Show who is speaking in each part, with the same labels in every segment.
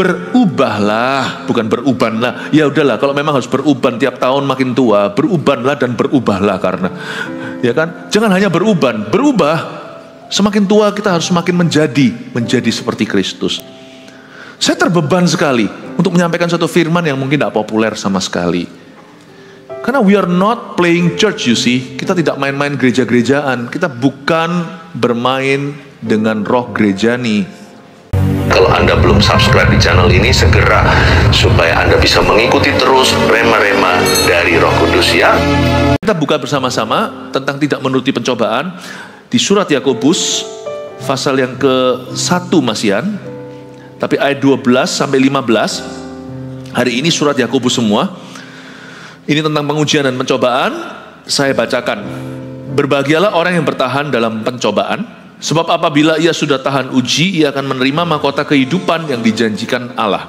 Speaker 1: berubahlah, bukan berubanlah. Ya udahlah, kalau memang harus beruban tiap tahun makin tua, berubanlah dan berubahlah. Karena ya kan, jangan hanya berubah. Semakin tua kita harus semakin menjadi seperti Kristus. Saya terbeban sekali untuk menyampaikan satu firman yang mungkin tidak populer sama sekali. Karena we are not playing church, you see. Kita tidak main-main gereja-gerejaan. Kita bukan bermain dengan roh gereja nih.
Speaker 2: Kalau Anda belum subscribe di channel ini, segera supaya Anda bisa mengikuti terus rema-rema dari Roh Kudus ya.
Speaker 1: Kita buka bersama-sama tentang tidak menuruti pencobaan di surat Yakobus pasal yang ke-1 masihan, tapi ayat 12 sampai 15. Hari ini surat Yakobus semua. Ini tentang pengujian dan pencobaan. Saya bacakan. Berbahagialah orang yang bertahan dalam pencobaan, sebab apabila ia sudah tahan uji, ia akan menerima mahkota kehidupan yang dijanjikan Allah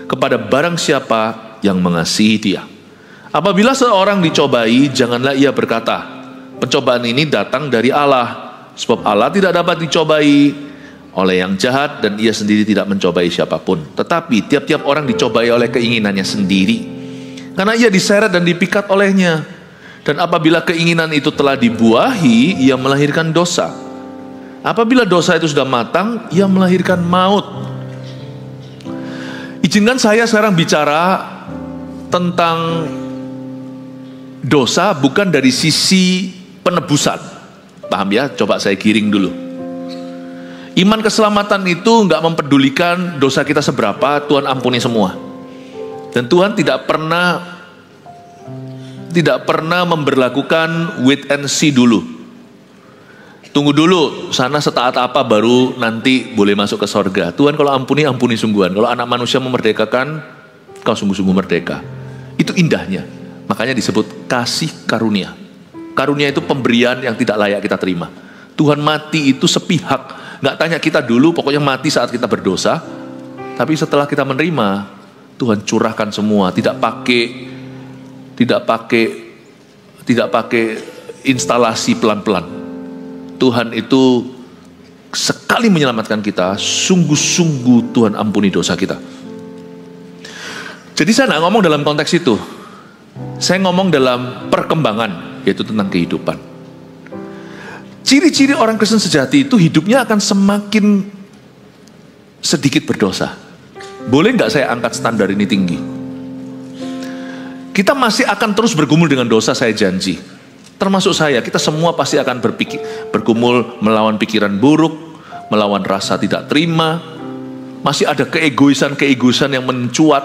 Speaker 1: kepada barang siapa yang mengasihi dia. Apabila seorang dicobai, janganlah ia berkata, pencobaan ini datang dari Allah, sebab Allah tidak dapat dicobai oleh yang jahat dan ia sendiri tidak mencobai siapapun. Tetapi tiap-tiap orang dicobai oleh keinginannya sendiri, karena ia diseret dan dipikat olehnya. Dan apabila keinginan itu telah dibuahi, ia melahirkan dosa. Apabila dosa itu sudah matang, ia melahirkan maut. Izinkan saya sekarang bicara tentang dosa bukan dari sisi penebusan. Paham ya? Coba saya giring dulu. Iman keselamatan itu nggak mempedulikan dosa kita seberapa, Tuhan ampuni semua. Dan Tuhan tidak pernah memberlakukan wait and see dulu. Tunggu dulu, sana setaat apa baru nanti boleh masuk ke sorga. Tuhan kalau ampuni, ampuni sungguhan. Kalau anak manusia memerdekakan, kau sungguh-sungguh merdeka. Itu indahnya. Makanya disebut kasih karunia. Karunia itu pemberian yang tidak layak kita terima. Tuhan mati itu sepihak. Nggak tanya kita dulu, pokoknya mati saat kita berdosa. Tapi setelah kita menerima, Tuhan curahkan semua. Tidak pakai instalasi pelan-pelan. Tuhan itu sekali menyelamatkan kita, sungguh-sungguh Tuhan ampuni dosa kita. Jadi saya nggak ngomong dalam konteks itu. Saya ngomong dalam perkembangan, yaitu tentang kehidupan. Ciri-ciri orang Kristen sejati itu hidupnya akan semakin sedikit berdosa. Boleh nggak saya angkat standar ini tinggi? Kita masih akan terus bergumul dengan dosa, saya janji. Termasuk saya, kita semua pasti akan bergumul melawan pikiran buruk, melawan rasa tidak terima. Masih ada keegoisan yang mencuat,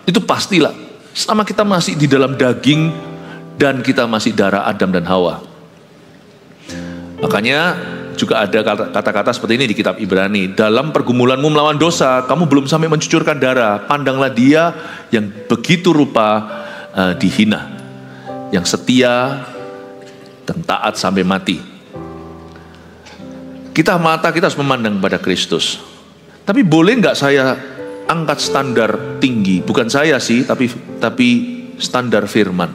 Speaker 1: itu pastilah. Selama kita masih di dalam daging dan kita masih darah Adam dan Hawa. Makanya juga ada kata-kata seperti ini di kitab Ibrani. Dalam pergumulanmu melawan dosa, kamu belum sampai mencucurkan darah. Pandanglah dia yang begitu rupa dihina, yang setia dan taat sampai mati. Mata kita harus memandang pada Kristus. Tapi boleh nggak saya angkat standar tinggi? Bukan saya sih, tapi standar firman.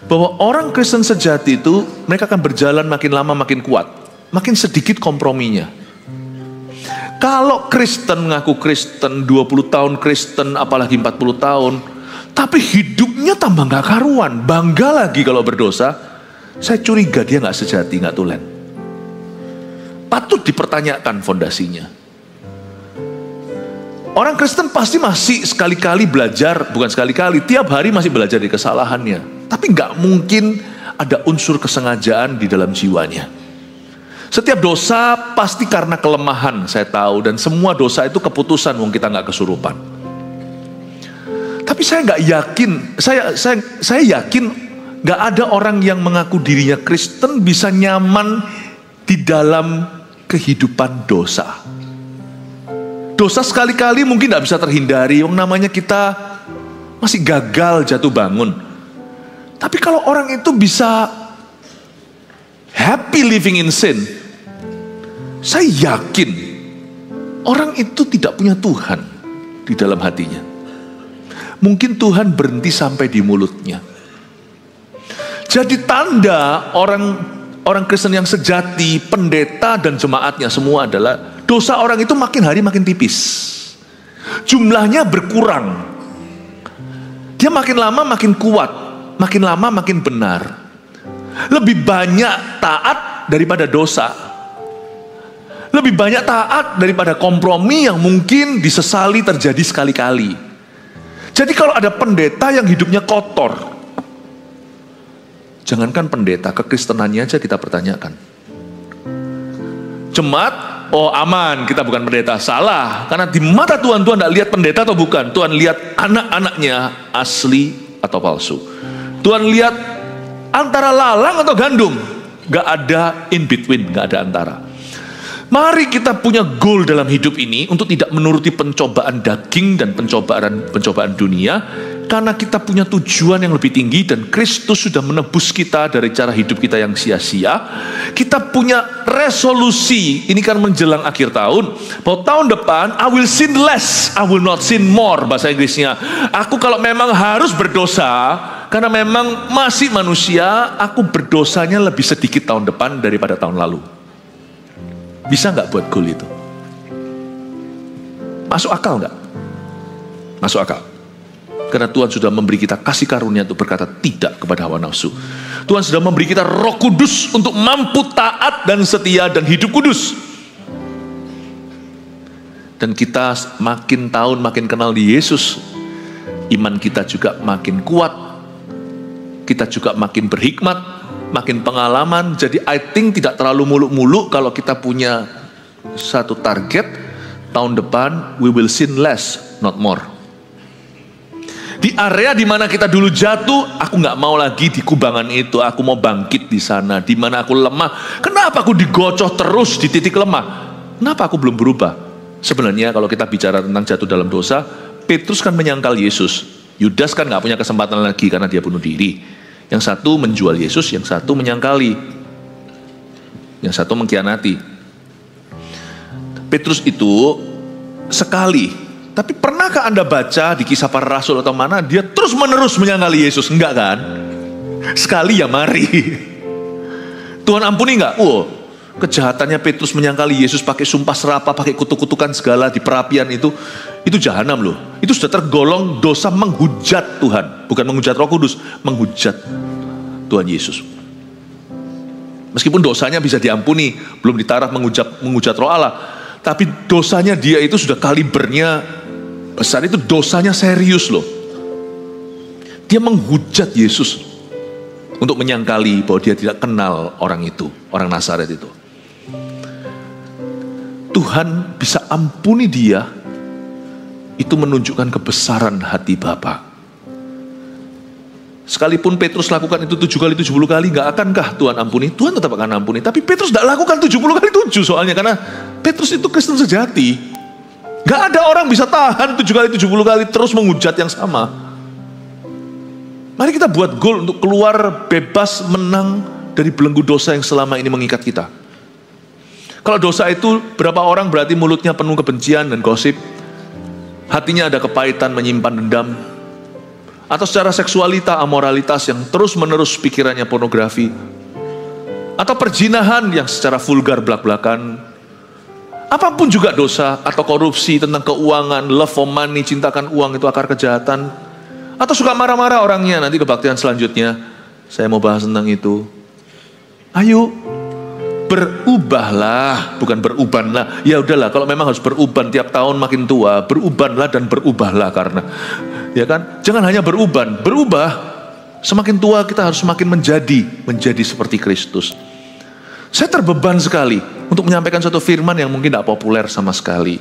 Speaker 1: Bahwa orang Kristen sejati itu mereka akan berjalan makin lama makin kuat, makin sedikit komprominya. Kalau Kristen ngaku Kristen 20 tahun Kristen, apalagi 40 tahun, tapi hidupnya tambah gak karuan, bangga lagi kalau berdosa, saya curiga dia gak sejati, gak tulen. Patut dipertanyakan fondasinya. Orang Kristen pasti masih sekali-kali belajar, bukan sekali-kali, tiap hari masih belajar dari kesalahannya. Tapi gak mungkin ada unsur kesengajaan di dalam jiwanya. Setiap dosa pasti karena kelemahan, saya tahu. Dan semua dosa itu keputusan, wong kita gak kesurupan. Tapi saya nggak yakin, saya yakin nggak ada orang yang mengaku dirinya Kristen bisa nyaman di dalam kehidupan dosa. Dosa sekali-kali mungkin nggak bisa terhindari, yang namanya kita masih gagal jatuh bangun. Tapi kalau orang itu bisa happy living in sin, saya yakin orang itu tidak punya Tuhan di dalam hatinya. Mungkin Tuhan berhenti sampai di mulutnya. Jadi tanda orang Kristen yang sejati, pendeta dan jemaatnya semua adalah dosa orang itu makin hari makin tipis. Jumlahnya berkurang. Dia makin lama makin kuat, makin lama makin benar. Lebih banyak taat daripada dosa. Lebih banyak taat daripada kompromi yang mungkin disesali terjadi sekali-kali. Jadi kalau ada pendeta yang hidupnya kotor, jangankan pendeta, kekristenannya aja kita pertanyakan. Jemaat, oh aman, kita bukan pendeta. Salah, karena di mata Tuhan, Tuhan tidak lihat pendeta atau bukan. Tuhan lihat anak-anaknya asli atau palsu. Tuhan lihat antara lalang atau gandum. Gak ada in between, gak ada antara. Mari kita punya goal dalam hidup ini untuk tidak menuruti pencobaan daging dan pencobaan dunia, karena kita punya tujuan yang lebih tinggi dan Kristus sudah menebus kita dari cara hidup kita yang sia-sia. Kita punya resolusi, ini kan menjelang akhir tahun, bahwa tahun depan I will sin less, I will not sin more, bahasa Inggrisnya. Aku kalau memang harus berdosa, karena memang masih manusia, aku berdosanya lebih sedikit tahun depan daripada tahun lalu. Bisa nggak buat goal itu? Masuk akal nggak? Masuk akal. Karena Tuhan sudah memberi kita kasih karunia untuk berkata tidak kepada hawa nafsu. Tuhan sudah memberi kita Roh Kudus untuk mampu taat dan setia dan hidup kudus. Dan kita makin tahun makin kenal di Yesus, iman kita juga makin kuat. Kita juga makin berhikmat, makin pengalaman. Jadi I think tidak terlalu muluk-muluk kalau kita punya satu target, tahun depan we will sin less, not more. Di area di mana kita dulu jatuh, aku nggak mau lagi di kubangan itu. Aku mau bangkit di sana, di mana aku lemah. Kenapa aku digocoh terus di titik lemah? Kenapa aku belum berubah? Sebenarnya kalau kita bicara tentang jatuh dalam dosa, Petrus kan menyangkal Yesus. Yudas kan nggak punya kesempatan lagi karena dia bunuh diri. Yang satu menjual Yesus, yang satu menyangkali, yang satu mengkhianati. Petrus itu sekali. Tapi pernahkah Anda baca di Kisah Para Rasul atau mana, dia terus menerus menyangkali Yesus? Enggak kan? Sekali ya mari. Tuhan ampuni enggak? Kejahatannya Petrus menyangkali Yesus pakai sumpah serapah, pakai kutuk-kutukan segala di perapian itu jahanam loh. Itu sudah tergolong dosa menghujat Tuhan. Bukan menghujat Roh Kudus, menghujat Tuhan Yesus. Meskipun dosanya bisa diampuni, belum ditaraf menghujat Roh Allah. Tapi dosanya dia itu sudah kalibernya besar, itu dosanya serius loh. Dia menghujat Yesus untuk menyangkali bahwa dia tidak kenal orang itu, orang Nazaret itu. Tuhan bisa ampuni dia, itu menunjukkan kebesaran hati Bapa. Sekalipun Petrus lakukan itu 7 kali 70 kali, gak akankah Tuhan ampuni? Tuhan tetap akan ampuni. Tapi Petrus tidak lakukan 70 kali 7 soalnya, karena Petrus itu Kristen sejati. Gak ada orang bisa tahan 7 kali 70 kali terus menghujat yang sama. Mari kita buat goal untuk keluar bebas, menang dari belenggu dosa yang selama ini mengikat kita. Kalau dosa itu berapa orang berarti mulutnya penuh kebencian dan gosip, hatinya ada kepahitan, menyimpan dendam, atau secara seksualita, amoralitas yang terus-menerus pikirannya pornografi, atau perzinahan yang secara vulgar belak-belakan, apapun juga dosa, atau korupsi, tentang keuangan, love for money, cintakan uang itu akar kejahatan, atau suka marah-marah orangnya. Nanti kebaktian selanjutnya saya mau bahas tentang itu. Ayo berubahlah, bukan berubanlah. Ya udahlah, kalau memang harus beruban tiap tahun makin tua, berubanlah dan berubahlah. Karena ya kan, jangan hanya berubah. Semakin tua kita harus semakin menjadi seperti Kristus. Saya terbeban sekali untuk menyampaikan satu firman yang mungkin tidak populer sama sekali.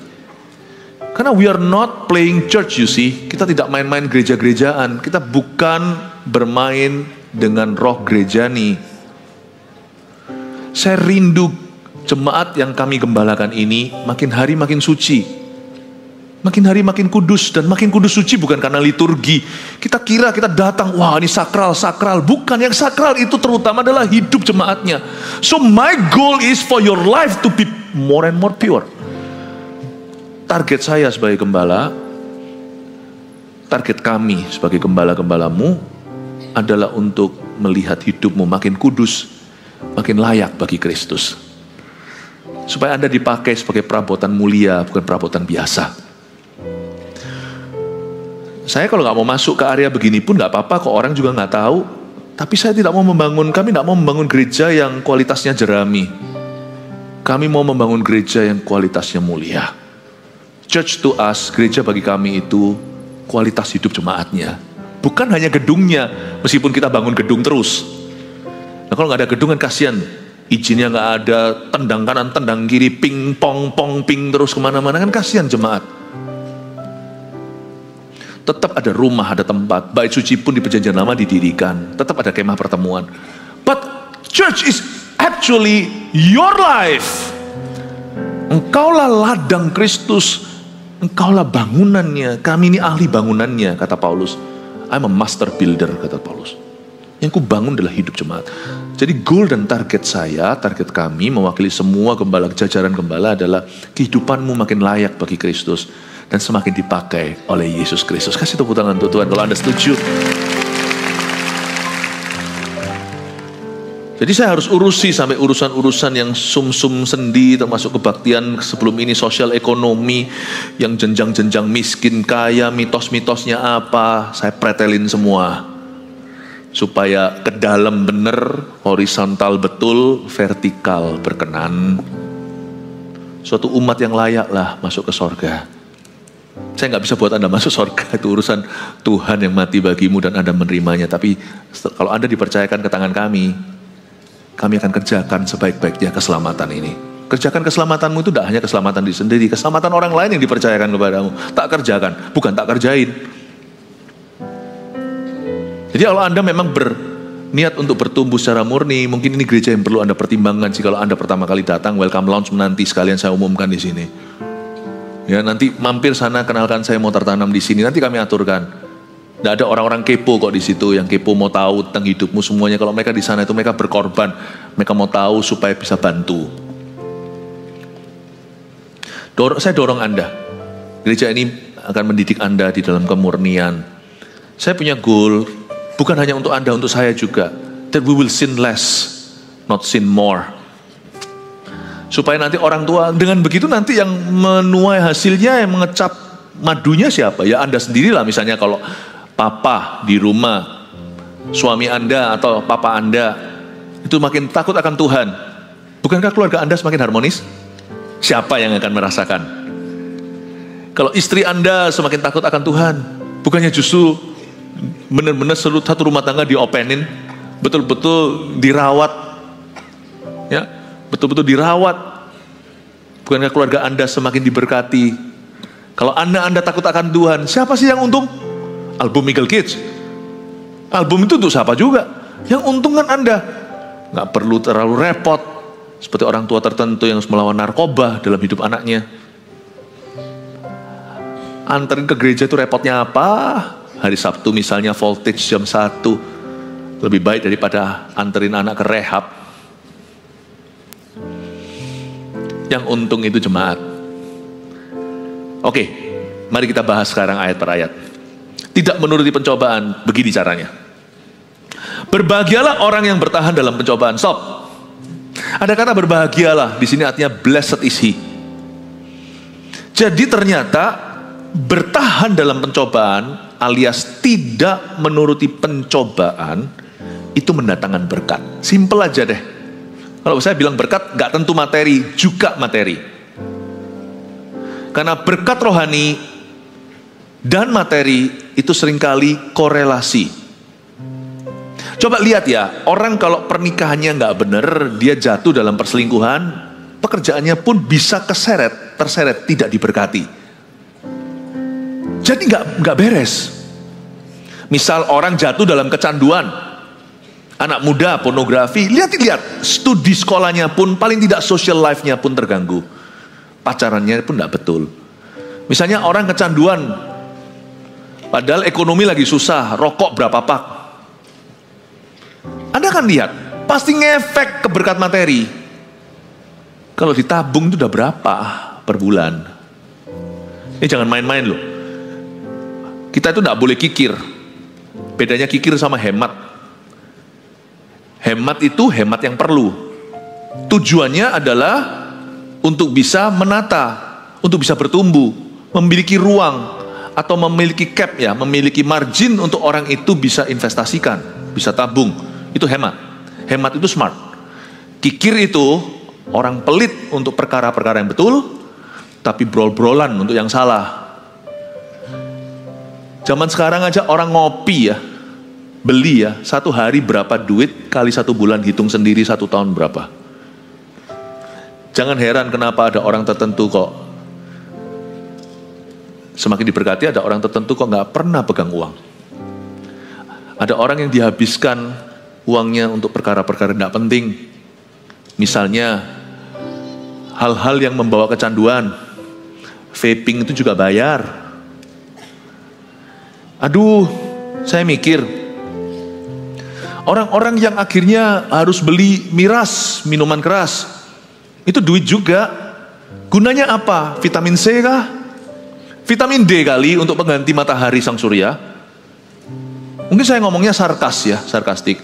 Speaker 1: Karena we are not playing church, you see. Kita tidak main-main gereja-gerejaan. Kita bukan bermain dengan roh gereja nih. Saya rindu jemaat yang kami gembalakan ini makin hari makin suci. Makin hari makin kudus. Dan makin kudus suci bukan karena liturgi. Kita kira kita datang, wah ini sakral. Bukan, yang sakral itu terutama adalah hidup jemaatnya. So my goal is for your life to be more and more pure. Target saya sebagai gembala, target kami sebagai gembala-gembalamu adalah untuk melihat hidupmu makin kudus, makin layak bagi Kristus. Supaya Anda dipakai sebagai perabotan mulia, bukan perabotan biasa. Saya kalau nggak mau masuk ke area begini pun nggak apa-apa, kok orang juga nggak tahu. Tapi kami tidak mau membangun gereja yang kualitasnya jerami. Kami mau membangun gereja yang kualitasnya mulia. Church to us, gereja bagi kami itu kualitas hidup jemaatnya. Bukan hanya gedungnya, meskipun kita bangun gedung terus. Nah kalau nggak ada gedung kan kasihan. Izinnya nggak ada, tendang kanan, tendang kiri, ping, pong, ping terus kemana-mana, kan kasihan jemaat. Tetap ada rumah, ada tempat. Bait suci pun di perjanjian lama didirikan. Tetap ada kemah pertemuan. But church is actually your life. Engkaulah ladang Kristus. Engkaulah bangunannya. Kami ini ahli bangunannya, kata Paulus. I'm a master builder, kata Paulus. Yang ku bangun adalah hidup jemaat. Jadi goal dan target saya, target kami mewakili semua gembala, jajaran gembala adalah kehidupanmu makin layak bagi Kristus dan semakin dipakai oleh Yesus Kristus. Kasih tepuk tangan untuk Tuhan kalau Anda setuju. Jadi saya harus urusi sampai urusan-urusan yang sum-sum sendi, termasuk kebaktian sebelum ini, sosial ekonomi, yang jenjang-jenjang miskin, kaya, mitos-mitosnya apa, saya pretelin semua. Supaya ke dalam benar, horizontal betul, vertikal berkenan. Suatu umat yang layaklah masuk ke sorga. Saya nggak bisa buat Anda masuk sorga, itu urusan Tuhan yang mati bagimu dan Anda menerimanya. Tapi kalau Anda dipercayakan ke tangan kami akan kerjakan sebaik-baiknya keselamatan ini. Kerjakan keselamatanmu itu tidak hanya keselamatan diri sendiri, keselamatan orang lain yang dipercayakan kepadamu. Tak kerjakan, bukan tak kerjain. Jadi kalau Anda memang berniat untuk bertumbuh secara murni, mungkin ini gereja yang perlu Anda pertimbangkan. Jika kalau Anda pertama kali datang, welcome lounge menanti, sekalian saya umumkan di sini. Ya, nanti mampir sana, kenalkan saya mau tertanam di sini, nanti kami aturkan. Tidak ada orang-orang kepo kok di situ, yang kepo mau tahu tentang hidupmu semuanya. Kalau mereka di sana itu mereka berkorban, mereka mau tahu supaya bisa bantu. Saya dorong Anda, gereja ini akan mendidik Anda di dalam kemurnian. Saya punya goal, bukan hanya untuk Anda, untuk saya juga. That we will sin less, not sin more. Supaya nanti orang tua, dengan begitu nanti yang menuai hasilnya, yang mengecap madunya siapa? Ya Anda sendirilah, misalnya kalau papa di rumah, suami Anda atau papa Anda itu makin takut akan Tuhan, bukankah keluarga Anda semakin harmonis? Siapa yang akan merasakan? Kalau istri Anda semakin takut akan Tuhan, bukannya justru benar-benar satu rumah tangga diopenin, betul-betul dirawat, ya, betul-betul dirawat. Bukankah keluarga Anda semakin diberkati? Kalau Anda takut akan Tuhan, siapa sih yang untung? Album Eagle Kids, album itu untuk siapa juga? Yang untung kan Anda. Nggak perlu terlalu repot seperti orang tua tertentu yang harus melawan narkoba dalam hidup anaknya. Anterin ke gereja itu repotnya apa? Hari Sabtu misalnya voltage jam 1, lebih baik daripada anterin anak ke rehab. Yang untung itu jemaat. Oke, mari kita bahas sekarang ayat per ayat. Tidak menuruti pencobaan, begini caranya. Berbahagialah orang yang bertahan dalam pencobaan. Stop. Ada kata berbahagialah, di sini artinya blessed is he. Jadi ternyata bertahan dalam pencobaan alias tidak menuruti pencobaan itu mendatangkan berkat. Simple aja deh. Kalau saya bilang berkat, gak tentu materi, juga materi. Karena berkat rohani dan materi itu seringkali korelasi. Coba lihat ya, orang kalau pernikahannya gak benar, dia jatuh dalam perselingkuhan, pekerjaannya pun bisa terseret, tidak diberkati. Jadi gak beres. Misal orang jatuh dalam kecanduan, anak muda pornografi, lihat, studi sekolahnya pun paling tidak social life-nya pun terganggu. Pacarannya pun tidak betul. Misalnya orang kecanduan, padahal ekonomi lagi susah, rokok berapa pak. Anda kan lihat, pasti ngefek ke berkat materi. Kalau ditabung itu udah berapa per bulan. Ini jangan main-main loh. Kita itu tidak boleh kikir. Bedanya kikir sama hemat. Hemat itu hemat yang perlu. Tujuannya adalah untuk bisa menata, untuk bisa bertumbuh, memiliki ruang. atau memiliki cap ya, memiliki margin untuk orang itu bisa investasikan, bisa tabung. Itu hemat. Hemat itu smart. Kikir itu orang pelit untuk perkara-perkara yang betul, tapi brol-brolan untuk yang salah. Zaman sekarang aja orang ngopi ya, beli ya, 1 hari berapa duit, kali 1 bulan hitung sendiri 1 tahun berapa. Jangan heran kenapa ada orang tertentu kok semakin diberkati, ada orang tertentu kok nggak pernah pegang uang. Ada orang yang dihabiskan uangnya untuk perkara-perkara nggak penting. Misalnya hal-hal yang membawa kecanduan. Vaping itu juga bayar. Aduh, saya mikir orang-orang yang akhirnya harus beli miras, minuman keras, itu duit juga. Gunanya apa? Vitamin C kah? Vitamin D kali untuk pengganti matahari sang surya. Mungkin saya ngomongnya sarkastik.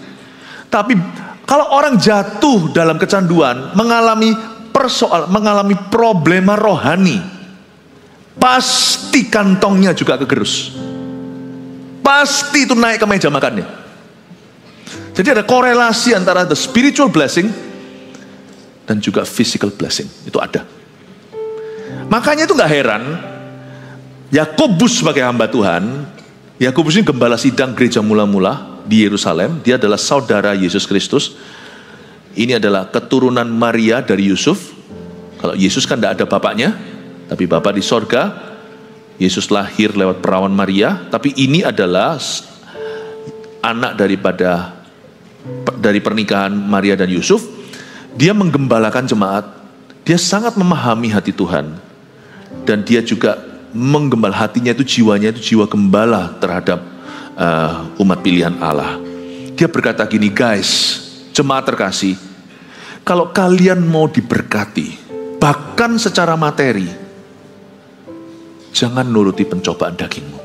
Speaker 1: Tapi kalau orang jatuh dalam kecanduan, mengalami problema rohani, pasti kantongnya juga kegerus. Pasti itu naik ke meja makannya. Jadi ada korelasi antara the spiritual blessing dan juga physical blessing. Itu ada. Makanya itu gak heran Yakobus sebagai hamba Tuhan. Yakobus ini gembala sidang gereja mula-mula di Yerusalem. Dia adalah saudara Yesus Kristus. Ini adalah keturunan Maria dari Yusuf. Kalau Yesus kan tidak ada bapaknya, tapi Bapa di sorga. Yesus lahir lewat perawan Maria. Tapi ini adalah anak dari pernikahan Maria dan Yusuf. Dia menggembalakan jemaat. Dia sangat memahami hati Tuhan. Dan dia juga hatinya itu, jiwanya itu jiwa gembala terhadap umat pilihan Allah. Dia berkata gini, guys, jemaat terkasih, kalau kalian mau diberkati, bahkan secara materi, jangan nuruti pencobaan dagingmu.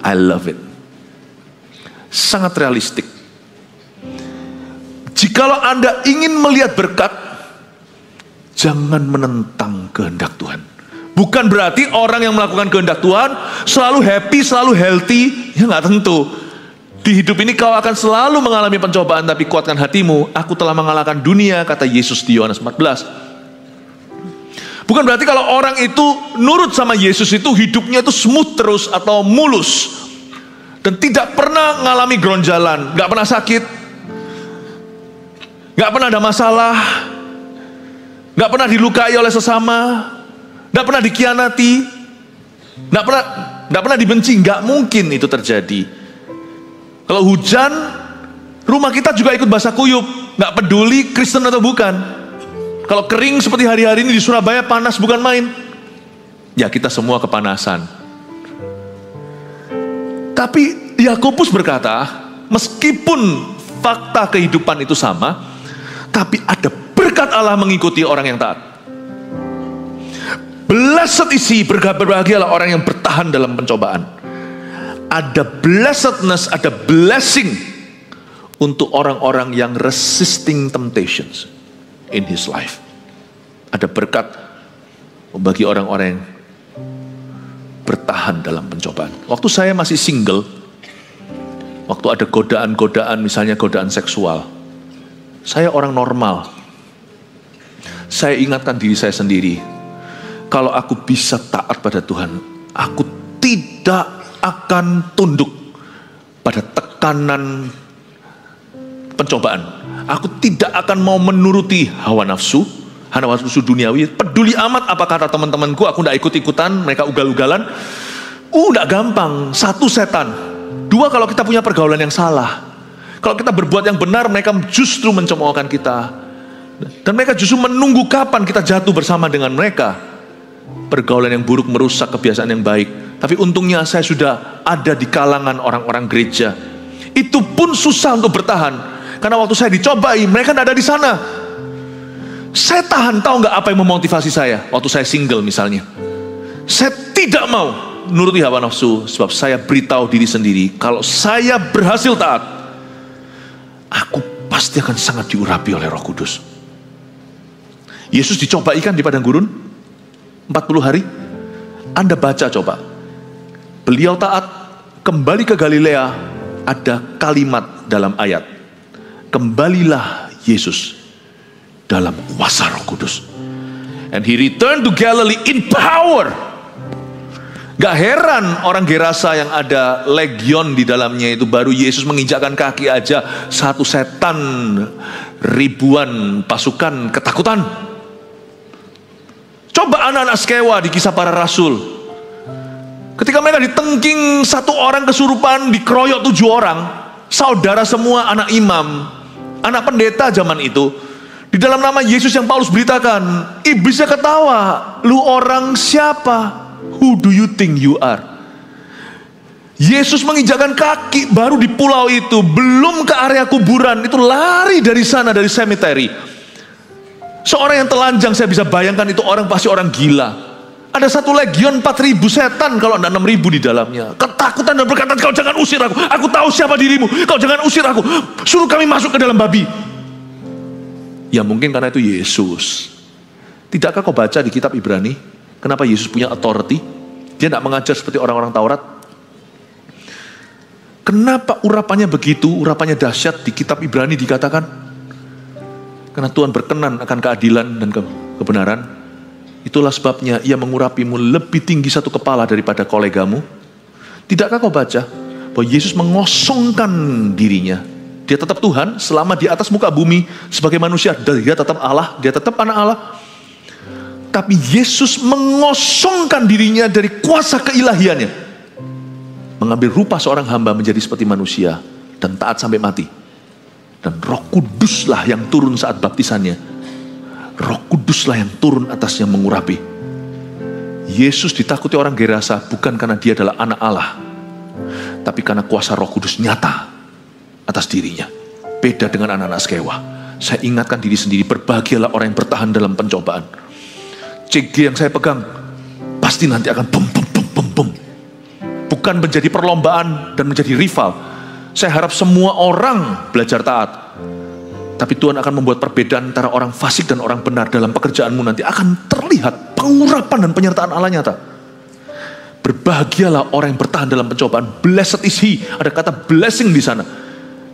Speaker 1: I love it. Sangat realistik. Jikalau Anda ingin melihat berkat, jangan menentang kehendak Tuhan. Bukan berarti orang yang melakukan kehendak Tuhan selalu happy, selalu healthy. Ya nggak tentu. Di hidup ini kau akan selalu mengalami pencobaan, tapi kuatkan hatimu. Aku telah mengalahkan dunia, kata Yesus di Yohanes 14. Bukan berarti kalau orang itu nurut sama Yesus itu hidupnya itu smooth terus atau mulus. Dan tidak pernah mengalami geronjalan, nggak pernah sakit, nggak pernah ada masalah, nggak pernah dilukai oleh sesama, nggak pernah dikhianati, nggak pernah dibenci. Nggak mungkin itu terjadi. Kalau hujan, rumah kita juga ikut basah kuyup, nggak peduli Kristen atau bukan. Kalau kering seperti hari-hari ini di Surabaya, panas bukan main, ya kita semua kepanasan. Tapi Yakobus berkata, meskipun fakta kehidupan itu sama, tapi ada berkat Allah mengikuti orang yang taat. Blessed isi, berbahagialah orang yang bertahan dalam pencobaan. Ada blessedness, ada blessing untuk orang-orang yang resisting temptations in his life. Ada berkat bagi orang-orang yang bertahan dalam pencobaan. Waktu saya masih single, waktu ada godaan-godaan, misalnya godaan seksual, saya orang normal. Saya ingatkan diri saya sendiri, kalau aku bisa taat pada Tuhan, aku tidak akan tunduk pada tekanan pencobaan. Aku tidak akan mau menuruti hawa nafsu duniawi. Peduli amat apa kata teman-temanku, aku tidak ikut-ikutan, mereka ugal-ugalan. Tidak gampang. 1, setan. 2, kalau kita punya pergaulan yang salah. Kalau kita berbuat yang benar, mereka justru mencemoohkan kita. Dan mereka justru menunggu kapan kita jatuh bersama dengan mereka. Pergaulan yang buruk merusak kebiasaan yang baik. Tapi untungnya saya sudah ada di kalangan orang-orang gereja. Itu pun susah untuk bertahan. Karena waktu saya dicobai, mereka tidak ada di sana. Saya tahan, tahu nggak apa yang memotivasi saya? Waktu saya single misalnya, saya tidak mau nuruti hawa nafsu, sebab saya beritahu diri sendiri, kalau saya berhasil taat, aku pasti akan sangat diurapi oleh Roh Kudus. Yesus dicobai kan di padang gurun 40 hari. Anda baca coba, Beliau taat, kembali ke Galilea. Ada kalimat dalam ayat, kembalilah Yesus dalam kuasa Roh Kudus. And he returned to Galilee in power. Gak heran orang Gerasa yang ada legion di dalamnya itu, baru Yesus menginjakkan kaki aja satu setan, ribuan pasukan ketakutan. Coba anak-anak Skewa di Kisah Para Rasul, ketika mereka ditengking satu orang kesurupan, dikeroyok 7 orang, saudara semua, anak imam, anak pendeta zaman itu, di dalam nama Yesus yang Paulus beritakan, iblisnya ketawa, lu orang siapa? Who do you think you are? Yesus menginjakkan kaki baru di pulau itu, belum ke area kuburan, itu lari dari sana, dari cemetery. Seorang yang telanjang, saya bisa bayangkan itu orang pasti orang gila. Ada satu legion 4.000 setan, kalau ada 6.000 di dalamnya. Ketakutan dan berkata, kau jangan usir aku tahu siapa dirimu, kau jangan usir aku, suruh kami masuk ke dalam babi. Ya mungkin karena itu Yesus. Tidakkah kau baca di kitab Ibrani, kenapa Yesus punya authority? Dia tidak mengajar seperti orang-orang Taurat. Kenapa urapannya begitu, urapannya dahsyat? Di kitab Ibrani dikatakan, karena Tuhan berkenan akan keadilan dan kebenaran. Itulah sebabnya ia mengurapimu lebih tinggi satu kepala daripada kolegamu. Tidakkah kau baca bahwa Yesus mengosongkan dirinya? Dia tetap Tuhan selama di atas muka bumi sebagai manusia. Dia tetap Allah, dia tetap anak Allah. Tapi Yesus mengosongkan dirinya dari kuasa keilahiannya, mengambil rupa seorang hamba menjadi seperti manusia dan taat sampai mati. Dan Roh Kuduslah yang turun saat baptisannya. Roh Kuduslah yang turun atasnya mengurapi. Yesus ditakuti orang Gerasa bukan karena dia adalah anak Allah, tapi karena kuasa Roh Kudus nyata atas dirinya. Beda dengan anak-anak Skewa. Saya ingatkan diri sendiri, berbahagialah orang yang bertahan dalam pencobaan. CG yang saya pegang pasti nanti akan bum bum bum bum bum. Bukan menjadi perlombaan dan menjadi rival. Saya harap semua orang belajar taat. Tapi Tuhan akan membuat perbedaan antara orang fasik dan orang benar dalam pekerjaanmu nanti. Akan terlihat pengurapan dan penyertaan Allah nyata. Berbahagialah orang yang bertahan dalam pencobaan. Blessed is he. Ada kata blessing di sana.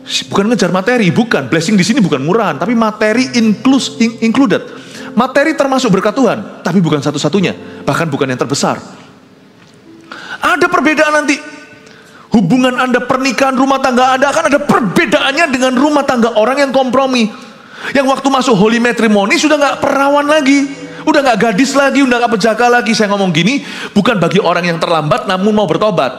Speaker 1: Bukan ngejar materi, bukan. Blessing di sini bukan murahan, tapi materi included. Materi termasuk berkat Tuhan, tapi bukan satu-satunya, bahkan bukan yang terbesar. Ada perbedaan nanti. Hubungan Anda, pernikahan, rumah tangga Anda akan ada perbedaannya dengan rumah tangga orang yang kompromi. Yang waktu masuk holy matrimony sudah gak perawan lagi, udah gak gadis lagi, udah gak pejaka lagi. Saya ngomong gini, bukan bagi orang yang terlambat namun mau bertobat.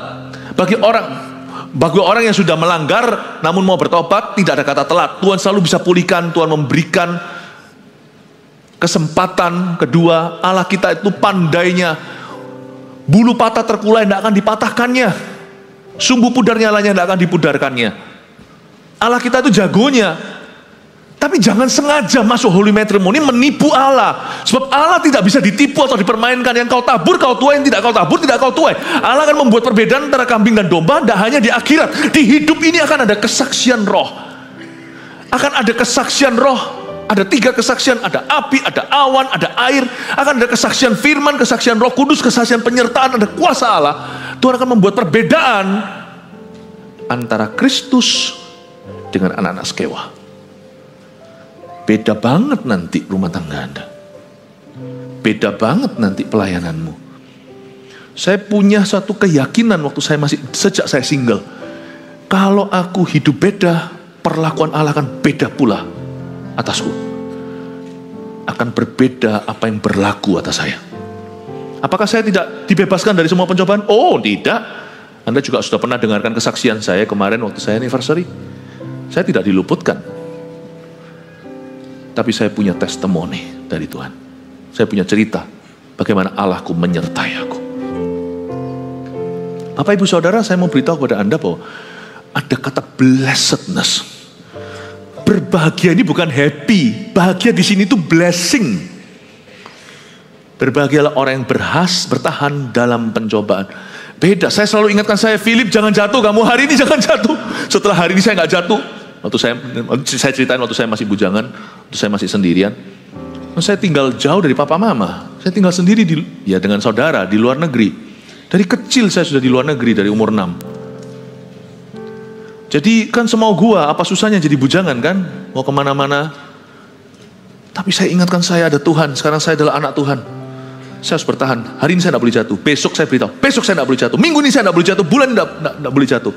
Speaker 1: Bagi orang yang sudah melanggar namun mau bertobat, tidak ada kata telat. Tuhan selalu bisa pulihkan, Tuhan memberikan kesempatan kedua. Allah kita itu pandainya, bulu patah terkulai tidak akan dipatahkannya, sumbu pudar nyalanya tidak akan dipudarkannya. Allah kita itu jagonya. Tapi jangan sengaja masuk holy matrimony menipu Allah. Sebab Allah tidak bisa ditipu atau dipermainkan. Yang kau tabur kau tuai, yang tidak kau tabur tidak kau tuai. Allah akan membuat perbedaan antara kambing dan domba. Tidak hanya di akhirat, di hidup ini akan ada kesaksian roh. Akan ada kesaksian roh. Ada 3 kesaksian, ada api, ada awan, ada air. Akan ada kesaksian firman, kesaksian Roh Kudus, kesaksian penyertaan, ada kuasa Allah. Tuhan akan membuat perbedaan antara Kristus dengan anak-anak Skewa. Beda banget nanti rumah tangga Anda. Beda banget nanti pelayananmu. Saya punya satu keyakinan waktu sejak saya single. Kalau aku hidup beda, perlakuan Allah akan beda pula atasku. Akan berbeda apa yang berlaku atas saya. Apakah saya tidak dibebaskan dari semua pencobaan? Oh tidak. Anda juga sudah pernah dengarkan kesaksian saya kemarin waktu saya anniversary. Saya tidak diluputkan. Tapi saya punya testimoni dari Tuhan. Saya punya cerita bagaimana Allahku menyertai aku. Bapak ibu saudara, saya mau beritahu kepada Anda bahwa ada kata blessedness. Berbahagia ini bukan happy. Bahagia di sini itu blessing. Berbahagialah orang yang bertahan dalam pencobaan. Beda, saya selalu ingatkan Philip jangan jatuh, kamu hari ini jangan jatuh. Setelah hari ini saya nggak jatuh. Waktu saya ceritain waktu saya masih bujangan, waktu saya masih sendirian. Saya tinggal jauh dari papa mama. Saya tinggal sendiri dengan saudara di luar negeri. Dari kecil saya sudah di luar negeri, dari umur 6. Jadi kan semau gua, apa susahnya jadi bujangan kan? Mau kemana-mana. Tapi saya ingatkan saya ada Tuhan, sekarang saya adalah anak Tuhan. Saya harus bertahan, hari ini saya tidak boleh jatuh. Besok saya beritahu, besok saya tidak boleh jatuh. Minggu ini saya tidak boleh jatuh, bulan ini tidak boleh jatuh.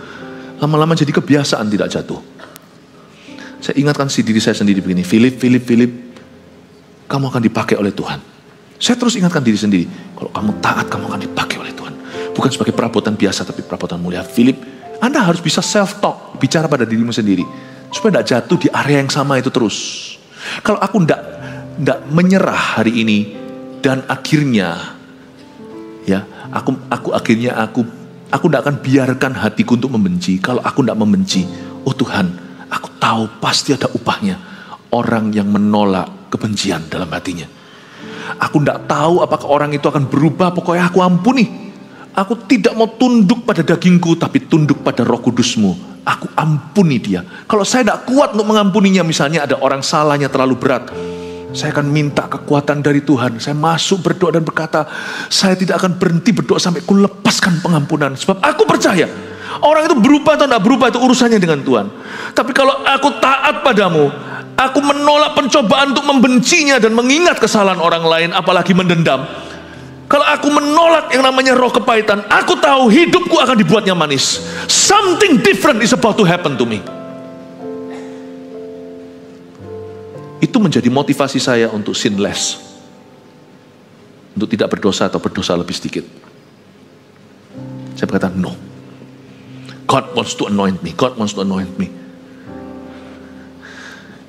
Speaker 1: Lama-lama jadi kebiasaan tidak jatuh. Saya ingatkan diri saya sendiri begini, Philip, kamu akan dipakai oleh Tuhan. Saya terus ingatkan diri sendiri, kalau kamu taat, kamu akan dipakai oleh Tuhan. Bukan sebagai perabotan biasa, tapi perabotan mulia. Philip, Anda harus bisa self-talk, bicara pada dirimu sendiri. Supaya tidak jatuh di area yang sama itu terus. Kalau aku tidak menyerah hari ini, dan akhirnya, ya, aku tidak akan biarkan hatiku untuk membenci. Kalau aku tidak membenci, oh Tuhan, aku tahu pasti ada upahnya. Orang yang menolak kebencian dalam hatinya. Aku tidak tahu apakah orang itu akan berubah, pokoknya aku ampuni. Aku tidak mau tunduk pada dagingku, tapi tunduk pada Roh Kudus-Mu. Aku ampuni dia. Kalau saya tidak kuat untuk mengampuninya, misalnya ada orang salahnya terlalu berat, saya akan minta kekuatan dari Tuhan. Saya masuk berdoa dan berkata, saya tidak akan berhenti berdoa sampai ku lepaskan pengampunan. Sebab aku percaya, orang itu berubah atau tidak berubah itu urusannya dengan Tuhan. Tapi kalau aku taat padamu, aku menolak pencobaan untuk membencinya dan mengingat kesalahan orang lain, apalagi mendendam. Kalau aku menolak yang namanya roh kepahitan, aku tahu hidupku akan dibuatnya manis. Something different is about to happen to me. Itu menjadi motivasi saya untuk sin less. Untuk tidak berdosa atau berdosa lebih sedikit. Saya berkata, no. God wants to anoint me. God wants to anoint me.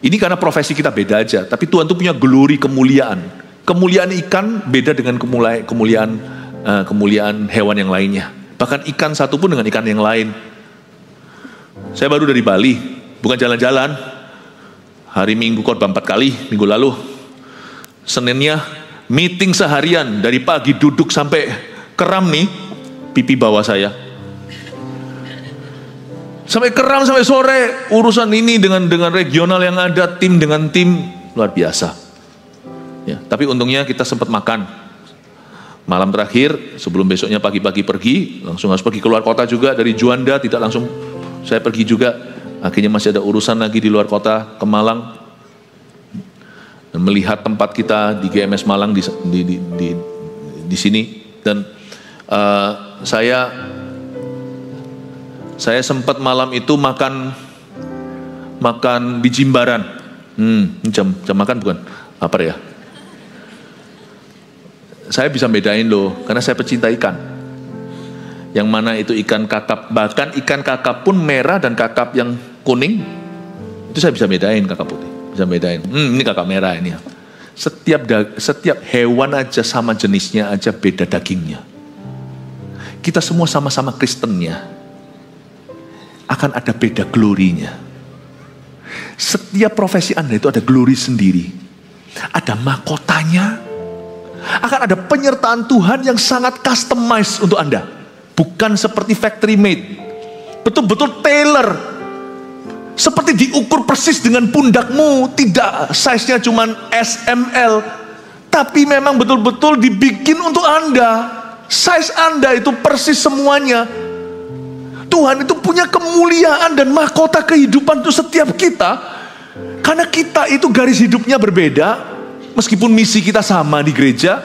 Speaker 1: Ini karena profesi kita beda aja. Tapi Tuhan itu punya glory, kemuliaan. Kemuliaan ikan beda dengan kemuliaan hewan yang lainnya. Bahkan ikan satu pun dengan ikan yang lain. Saya baru dari Bali, bukan jalan-jalan. Hari Minggu khotbah 4 kali, minggu lalu. Seninnya meeting seharian, dari pagi duduk sampai keram nih, pipi bawah saya. Sampai keram sampai sore, urusan ini dengan regional yang ada, tim dengan tim, luar biasa. Ya, tapi untungnya kita sempat makan. Malam terakhir, sebelum besoknya pagi-pagi pergi, langsung harus pergi keluar kota juga, dari Juanda, tidak langsung saya pergi juga. Akhirnya masih ada urusan lagi di luar kota, ke Malang. Dan melihat tempat kita di GMS Malang di sini. Dan saya sempat malam itu makan di Jimbaran. Jam makan bukan? Apa ya? Saya bisa bedain loh, karena saya pecinta ikan. Yang mana itu ikan kakap, bahkan ikan kakap pun merah dan kakap yang kuning, itu saya bisa bedain kakap putih. Bisa bedain, ini kakap merah ini. Setiap hewan aja sama jenisnya aja beda dagingnya. Kita semua sama-sama Kristennya, akan ada beda glorinya. Setiap profesi Anda itu ada glory sendiri. Ada mahkotanya. Akan ada penyertaan Tuhan yang sangat customized untuk Anda. Bukan seperti factory made. Betul-betul tailor. Seperti diukur persis dengan pundakmu. Tidak size-nya cuma SML. Tapi memang betul-betul dibikin untuk Anda. Size Anda itu persis semuanya. Tuhan itu punya kemuliaan dan mahkota kehidupan untuk setiap kita. Karena kita itu garis hidupnya berbeda. Meskipun misi kita sama di gereja,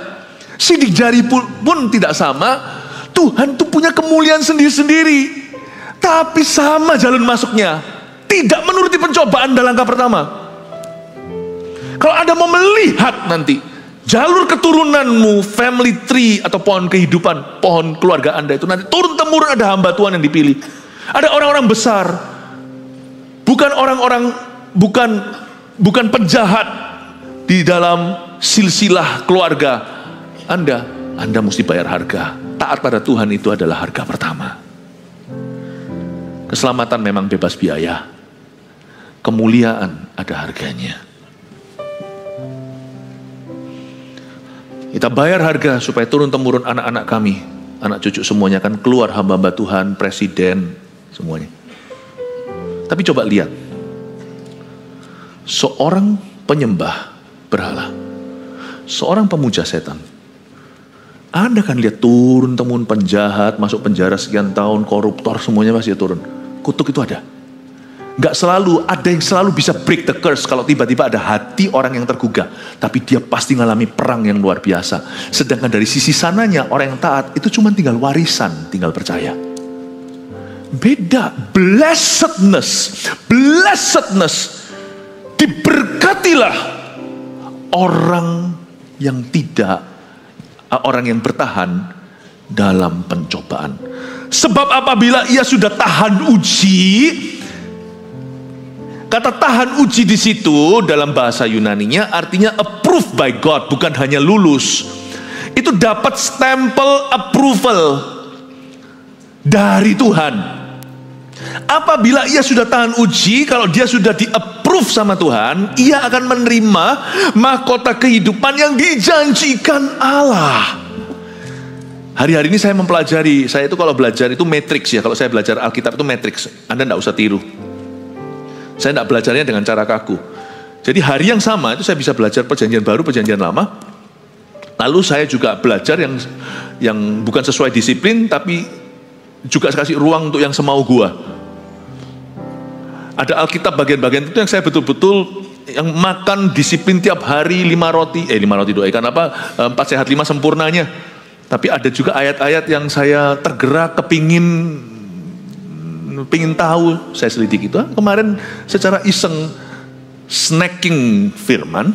Speaker 1: sidik jari pun tidak sama, Tuhan itu punya kemuliaan sendiri-sendiri. Tapi sama jalan masuknya. Tidak menuruti pencobaan dalam langkah pertama. Kalau Anda mau melihat nanti jalur keturunanmu, family tree atau pohon kehidupan, pohon keluarga Anda itu nanti turun-temurun ada hamba Tuhan yang dipilih. Ada orang-orang besar. Bukan penjahat. Di dalam silsilah keluarga Anda mesti bayar harga. Taat pada Tuhan itu adalah harga pertama. Keselamatan memang bebas biaya. Kemuliaan ada harganya. Kita bayar harga supaya turun-temurun anak-anak kami, anak cucu semuanya akan keluar hamba-hamba Tuhan, presiden, semuanya. Tapi coba lihat. Seorang penyembah berhala, seorang pemuja setan, Anda kan lihat turun-temurun penjahat, masuk penjara sekian tahun, koruptor, semuanya masih turun. Kutuk itu ada. Nggak selalu, ada yang selalu bisa break the curse kalau tiba-tiba ada hati orang yang tergugah. Tapi dia pasti ngalami perang yang luar biasa. Sedangkan dari sisi sananya, orang yang taat itu cuma tinggal warisan, tinggal percaya. Beda, blessedness, diberkatilah orang yang orang yang bertahan dalam pencobaan. Sebab apabila ia sudah tahan uji, kata tahan uji di situ dalam bahasa Yunaninya artinya approved by God, bukan hanya lulus. Itu dapat stempel approval dari Tuhan. Apabila ia sudah tahan uji, kalau dia sudah di-approve sama Tuhan, ia akan menerima mahkota kehidupan yang dijanjikan Allah. Hari-hari ini saya mempelajari, saya itu kalau belajar itu matriks ya, kalau saya belajar Alkitab itu matriks. Anda tidak usah tiru. Saya tidak belajarnya dengan cara kaku. Jadi hari yang sama itu saya bisa belajar perjanjian baru, perjanjian lama. Lalu saya juga belajar yang bukan sesuai disiplin, tapi juga kasih ruang untuk yang semau gua. Ada Alkitab bagian-bagian itu yang saya betul-betul yang makan disiplin tiap hari 5 roti doa ikan apa 4 sehat 5 sempurnanya. Tapi ada juga ayat-ayat yang saya tergerak kepingin tahu, saya selidiki itu. Kemarin secara iseng snacking firman,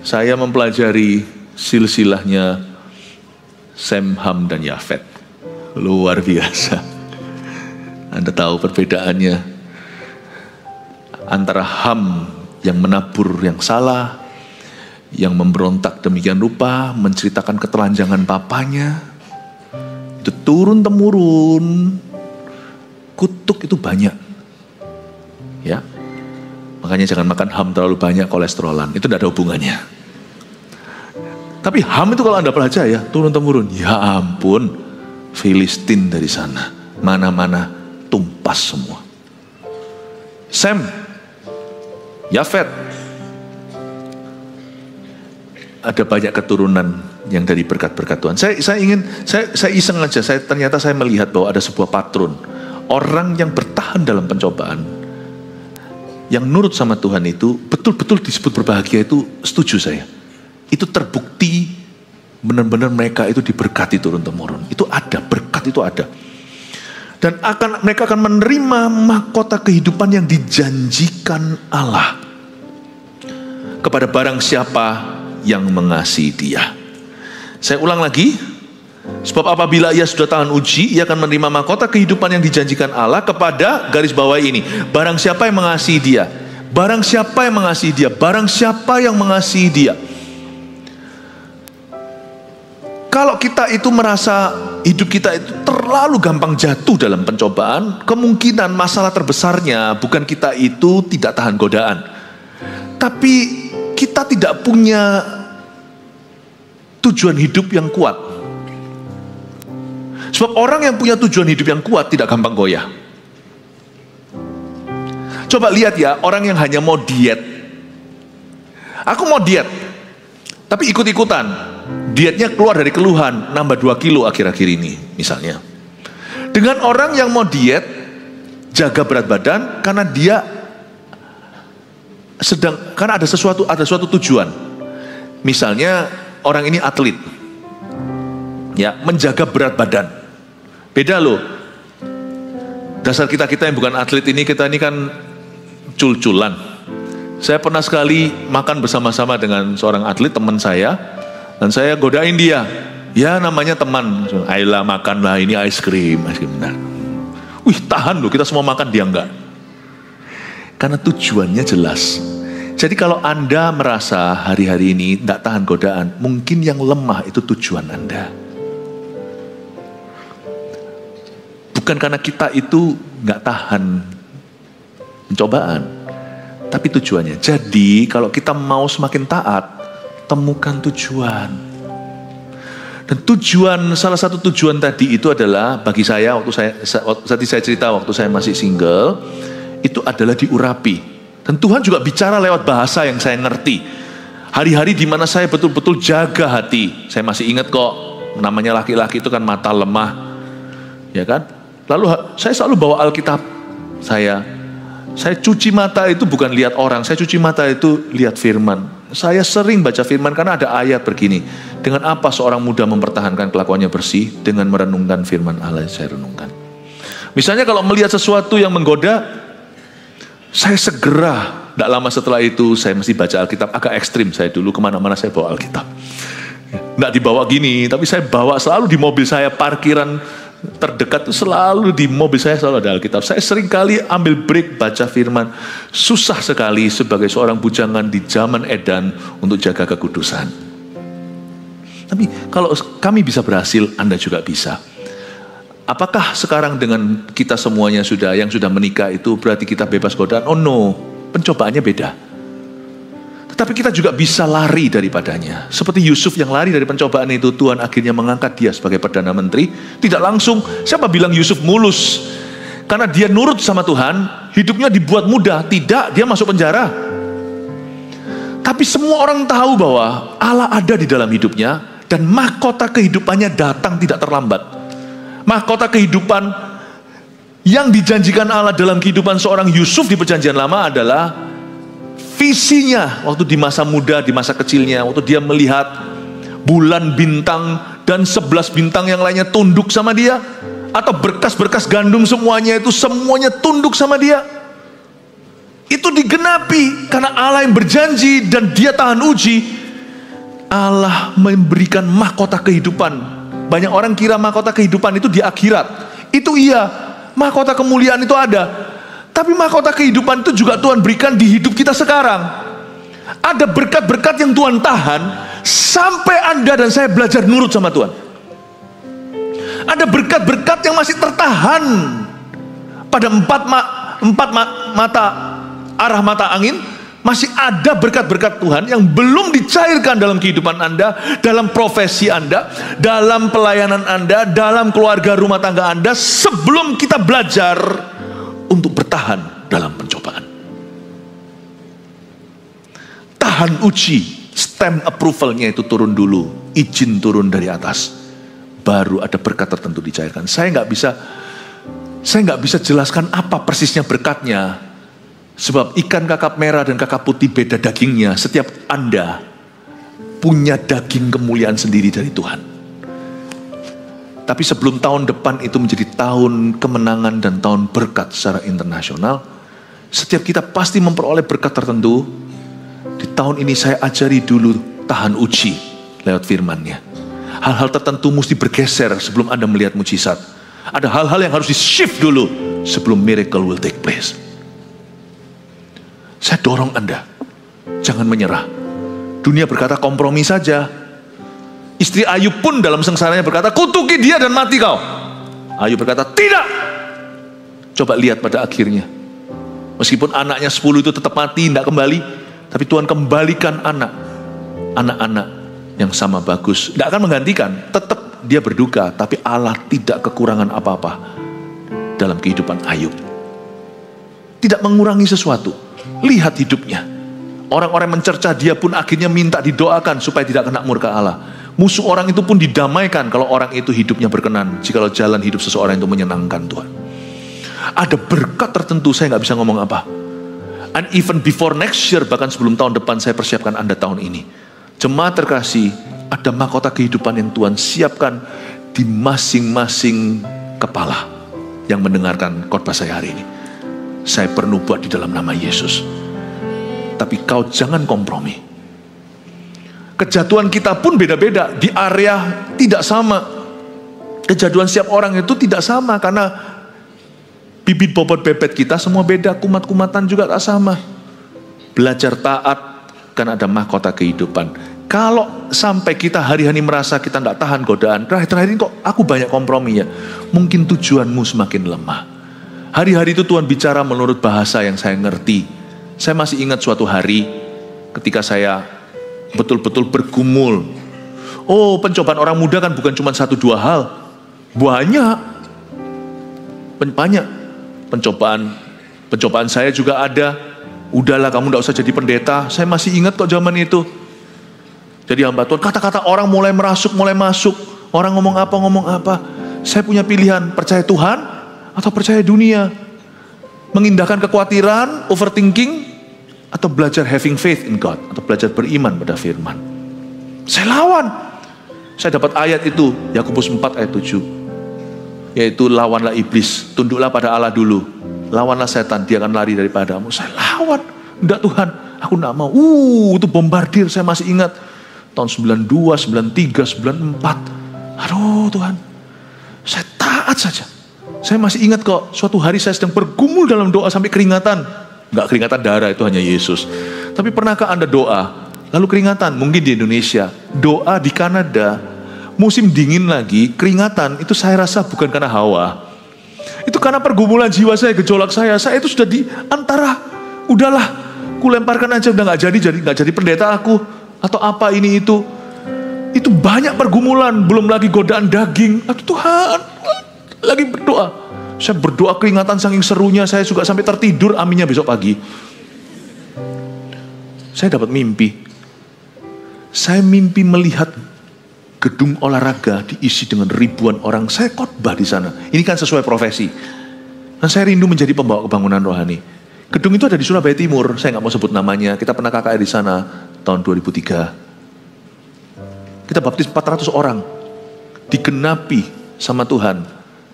Speaker 1: saya mempelajari silsilahnya Sem, Ham dan Yafet. Luar biasa. Anda tahu perbedaannya antara Ham yang menabur yang salah, yang memberontak demikian rupa, menceritakan ketelanjangan papanya, itu turun-temurun, kutuk itu banyak, ya. Makanya jangan makan Ham terlalu banyak, kolesterolan, itu tidak ada hubungannya. Tapi Ham itu kalau Anda pelajari ya, turun-temurun, ya ampun, Filistin dari sana, mana-mana tumpas semua. Sem, Yafet, ada banyak keturunan yang dari berkat-berkat Tuhan. Saya iseng aja, ternyata saya melihat bahwa ada sebuah patron. Orang yang bertahan dalam pencobaan, yang nurut sama Tuhan itu, betul-betul disebut berbahagia itu, setuju saya. Itu terbukti benar-benar mereka itu diberkati turun-temurun. Itu ada, berkat itu ada. Dan mereka akan menerima mahkota kehidupan yang dijanjikan Allah kepada barang siapa yang mengasihi Dia. Saya ulang lagi, sebab apabila ia sudah tahan uji, ia akan menerima mahkota kehidupan yang dijanjikan Allah kepada, garis bawah ini, barang siapa yang mengasihi Dia. Barang siapa yang mengasihi Dia, barang siapa yang mengasihi Dia. Kalau kita itu merasa hidup kita itu terlalu gampang jatuh dalam pencobaan, kemungkinan masalah terbesarnya bukan kita itu tidak tahan godaan, tapi kita tidak punya tujuan hidup yang kuat. Sebab orang yang punya tujuan hidup yang kuat tidak gampang goyah. Coba lihat ya, orang yang hanya mau diet. Aku mau diet, tapi ikut-ikutan. Dietnya keluar dari keluhan, nambah 2 kilo akhir-akhir ini misalnya. Dengan orang yang mau diet, jaga berat badan karena dia karena ada suatu tujuan. Misalnya orang ini atlet, ya, menjaga berat badan. Beda loh. Dasar kita yang bukan atlet ini, kita ini kan cul-culan. Saya pernah sekali makan bersama-sama dengan seorang atlet, teman saya. Dan saya godain dia, ya namanya teman, ayolah makanlah ini ice cream. Nah. Wih tahan loh, kita semua makan, dia enggak. Karena tujuannya jelas. Jadi kalau Anda merasa hari-hari ini tidak tahan godaan, mungkin yang lemah itu tujuan Anda. Bukan karena kita itu nggak tahan pencobaan, tapi tujuannya. Jadi kalau kita mau semakin taat, temukan tujuan. Dan salah satu tujuan tadi itu adalah bagi saya tadi saya cerita waktu saya masih single, itu adalah diurapi. Dan Tuhan juga bicara lewat bahasa yang saya ngerti. Hari-hari di mana saya betul-betul jaga hati. Saya masih ingat kok namanya laki-laki itu kan mata lemah, ya kan? Lalu saya selalu bawa Alkitab saya cuci mata itu bukan lihat orang, saya cuci mata itu lihat firman. Saya sering baca firman karena ada ayat begini, dengan apa seorang muda mempertahankan kelakuannya bersih? Dengan merenungkan firman Allah yang saya renungkan. Misalnya kalau melihat sesuatu yang menggoda, saya segera, tidak lama setelah itu saya mesti baca Alkitab. Agak ekstrim saya dulu, kemana-mana saya bawa Alkitab. Tidak dibawa gini, tapi saya bawa selalu di mobil saya, parkiran terdekat itu selalu di mobil saya selalu ada Alkitab. Saya sering kali ambil break baca firman. Susah sekali sebagai seorang bujangan di zaman edan untuk jaga kekudusan. Tapi kalau kami bisa berhasil, Anda juga bisa. Apakah sekarang dengan kita semuanya yang sudah menikah itu berarti kita bebas godaan? Oh no, pencobaannya beda. Tetapi kita juga bisa lari daripadanya. Seperti Yusuf yang lari dari pencobaan itu, Tuhan akhirnya mengangkat dia sebagai Perdana Menteri. Tidak langsung, siapa bilang Yusuf mulus? Karena dia nurut sama Tuhan, hidupnya dibuat mudah. Tidak, dia masuk penjara. Tapi semua orang tahu bahwa Allah ada di dalam hidupnya, dan mahkota kehidupannya datang tidak terlambat. Mahkota kehidupan yang dijanjikan Allah dalam kehidupan seorang Yusuf di Perjanjian Lama adalah visinya waktu di masa muda, di masa kecilnya, waktu dia melihat bulan, bintang, dan 11 bintang yang lainnya tunduk sama dia, atau berkas-berkas gandum semuanya tunduk sama dia. Itu digenapi karena Allah yang berjanji dan dia tahan uji. Allah memberikan mahkota kehidupan. Banyak orang kira mahkota kehidupan itu di akhirat. Itu iya, mahkota kemuliaan itu ada. Tapi mahkota kehidupan itu juga Tuhan berikan di hidup kita sekarang. Ada berkat-berkat yang Tuhan tahan sampai Anda dan saya belajar nurut sama Tuhan. Ada berkat-berkat yang masih tertahan pada arah mata angin. Masih ada berkat-berkat Tuhan yang belum dicairkan dalam kehidupan Anda, dalam profesi Anda, dalam pelayanan Anda, dalam keluarga rumah tangga Anda, sebelum kita belajar untuk bertahan dalam pencobaan. Tahan uji, stamp approvalnya itu turun dulu, izin turun dari atas, baru ada berkat tertentu dicairkan. Saya nggak bisa jelaskan apa persisnya berkatnya, sebab ikan kakap merah dan kakap putih beda dagingnya. Setiap Anda punya daging kemuliaan sendiri dari Tuhan. Tapi sebelum tahun depan itu menjadi tahun kemenangan dan tahun berkat secara internasional, setiap kita pasti memperoleh berkat tertentu. Di tahun ini saya ajari dulu tahan uji lewat firman-Nya. Hal-hal tertentu mesti bergeser sebelum Anda melihat mujizat. Ada hal-hal yang harus di-shift dulu sebelum miracle will take place. Saya dorong Anda, jangan menyerah. Dunia berkata kompromi saja. Istri Ayub pun dalam sengsaranya berkata, kutuki dia dan mati kau. Ayub berkata, tidak. Coba lihat pada akhirnya. Meskipun anaknya 10 itu tetap mati, tidak kembali, tapi Tuhan kembalikan anak-anak yang sama bagus. Tidak akan menggantikan, tetap dia berduka, tapi Allah tidak kekurangan apa-apa dalam kehidupan Ayub. Tidak mengurangi sesuatu. Lihat hidupnya. Orang-orang mencerca dia pun akhirnya minta didoakan supaya tidak kena murka Allah. Musuh orang itu pun didamaikan kalau orang itu hidupnya berkenan. Jikalau jalan hidup seseorang itu menyenangkan Tuhan. Ada berkat tertentu, saya nggak bisa ngomong apa. And even before next year, bahkan sebelum tahun depan, saya persiapkan Anda tahun ini. Jemaat terkasih, ada mahkota kehidupan yang Tuhan siapkan di masing-masing kepala yang mendengarkan khotbah saya hari ini. Saya perlu buat di dalam nama Yesus. Tapi kau jangan kompromi. Kejatuhan kita pun beda-beda, di area tidak sama. Kejatuhan setiap orang itu tidak sama, karena bibit bobot bebet kita semua beda, kumat-kumatan juga tak sama. Belajar taat, karena ada mahkota kehidupan. Kalau sampai kita hari-hari merasa kita tidak tahan godaan, terakhir-terakhir ini kok aku banyak komprominya, mungkin tujuanmu semakin lemah. Hari-hari itu Tuhan bicara menurut bahasa yang saya ngerti. Saya masih ingat suatu hari ketika saya betul-betul bergumul. Oh, pencobaan orang muda kan bukan cuma 1-2 hal. Banyak. Pencobaan saya juga ada. Udahlah kamu tidak usah jadi pendeta. Saya masih ingat kok zaman itu. Jadi hamba Tuhan, kata-kata orang mulai masuk. Orang ngomong apa. Saya punya pilihan, percaya Tuhan atau percaya dunia. Mengindahkan kekhawatiran, overthinking, atau belajar having faith in God, atau belajar beriman pada firman. Saya lawan. Saya dapat ayat itu, Yakobus 4 ayat 7. Yaitu lawanlah iblis, tunduklah pada Allah dulu. Lawanlah setan, dia akan lari daripadamu. Saya lawan. Enggak Tuhan, aku enggak mau. Itu bombardir, saya masih ingat. Tahun 92, 93, 94. Aduh Tuhan, saya taat saja. Saya masih ingat kok, suatu hari saya sedang bergumul dalam doa sampai keringatan. Enggak keringatan darah, itu hanya Yesus. Tapi pernahkah Anda doa, lalu keringatan? Mungkin di Indonesia, doa di Kanada, musim dingin lagi, keringatan, itu saya rasa bukan karena hawa. Itu karena pergumulan jiwa saya, gejolak saya itu sudah di antara, udahlah, ku lemparkan aja, udah nggak jadi pendeta aku, atau apa ini itu. Itu banyak pergumulan, belum lagi godaan daging. Aduh Tuhan, lagi berdoa. Saya berdoa keringatan saking serunya, saya juga sampai tertidur, aminnya besok pagi. Saya dapat mimpi. Saya mimpi melihat gedung olahraga diisi dengan ribuan orang. Saya khotbah di sana. Ini kan sesuai profesi. Dan saya rindu menjadi pembawa kebangunan rohani. Gedung itu ada di Surabaya Timur. Saya nggak mau sebut namanya. Kita pernah KKR di sana tahun 2003. Kita baptis 400 orang. Digenapi sama Tuhan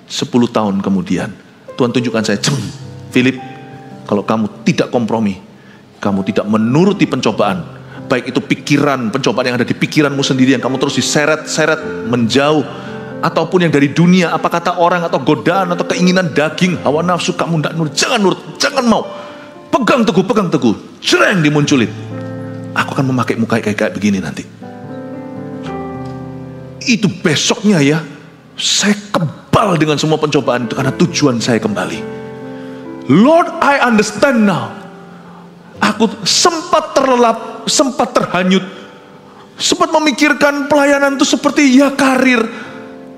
Speaker 1: 10 tahun kemudian. Tuhan tunjukkan saya, Philip, kalau kamu tidak kompromi, kamu tidak menuruti pencobaan, baik itu pikiran, pencobaan yang ada di pikiranmu sendiri, yang kamu terus diseret-seret menjauh, ataupun yang dari dunia, apa kata orang, atau godaan, atau keinginan daging, hawa nafsu, kamu tidak nurut, jangan mau. Pegang teguh, cereng dimunculin. Aku akan memakai muka kayak begini nanti. Itu besoknya ya, saya kebal dengan semua pencobaan itu karena tujuan saya kembali. Lord, I understand now. Aku sempat terlelap, sempat terhanyut, sempat memikirkan pelayanan itu seperti ya karir.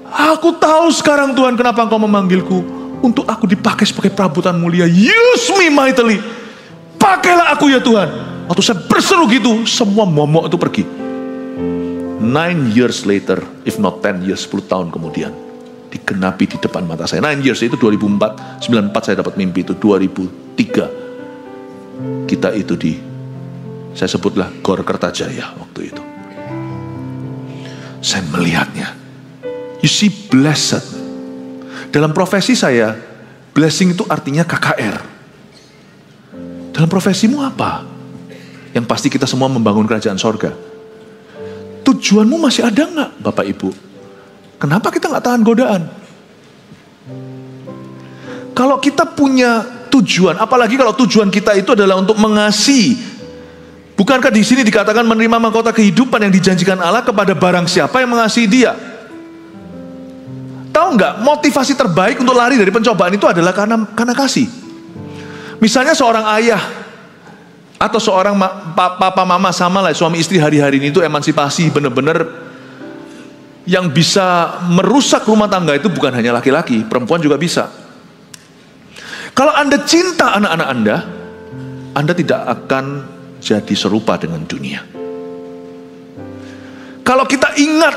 Speaker 1: Aku tahu sekarang Tuhan kenapa Engkau memanggilku untuk aku dipakai sebagai perabotan mulia. Use me mightily. Pakailah aku ya Tuhan. Waktu saya berseru gitu, semua momok itu pergi. 9 years later, if not 10 years, 10 tahun kemudian, digenapi di depan mata saya. 9 years itu 2004, 94 saya dapat mimpi itu, 2003 kita itu saya sebutlah Gor Kertajaya waktu itu. Saya melihatnya. You see, blessed. Dalam profesi saya, blessing itu artinya KKR. Dalam profesimu apa? Yang pasti kita semua membangun kerajaan sorga. Tujuanmu masih ada nggak, Bapak Ibu? Kenapa kita nggak tahan godaan? Kalau kita punya tujuan, apalagi kalau tujuan kita itu adalah untuk mengasihi. Bukankah di sini dikatakan menerima mahkota kehidupan yang dijanjikan Allah kepada barang siapa yang mengasihi Dia? Tahu nggak, motivasi terbaik untuk lari dari pencobaan itu adalah karena kasih. Misalnya seorang ayah atau seorang papa mama, sama lah suami istri hari-hari ini itu emansipasi benar-benar yang bisa merusak rumah tangga itu bukan hanya laki-laki, perempuan juga bisa. Kalau Anda cinta anak-anak Anda tidak akan jadi serupa dengan dunia. Kalau kita ingat,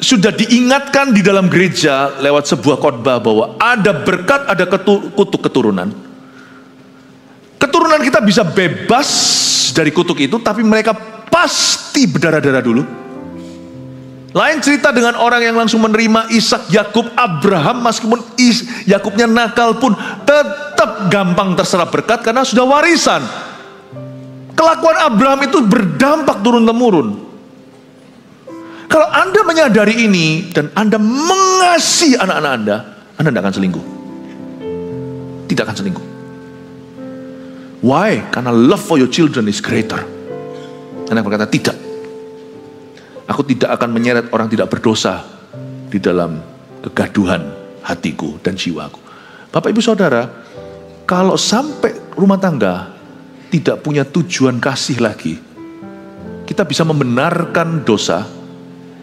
Speaker 1: sudah diingatkan di dalam gereja lewat sebuah khotbah bahwa ada berkat, ada kutuk keturunan. Keturunan kita bisa bebas dari kutuk itu, tapi mereka pasti berdarah-darah dulu. Lain cerita dengan orang yang langsung menerima Ishak, Yakub, Abraham, meskipun Yakubnya nakal pun tetap gampang terserap berkat karena sudah warisan. Kelakuan Abraham itu berdampak turun-temurun. Kalau Anda menyadari ini dan Anda mengasihi anak-anak Anda tidak akan selingkuh. Tidak akan selingkuh. Why? Karena love for your children is greater. Anda berkata tidak. Aku tidak akan menyeret orang tidak berdosa di dalam kegaduhan hatiku dan jiwaku. Bapak Ibu Saudara, kalau sampai rumah tangga tidak punya tujuan kasih lagi, kita bisa membenarkan dosa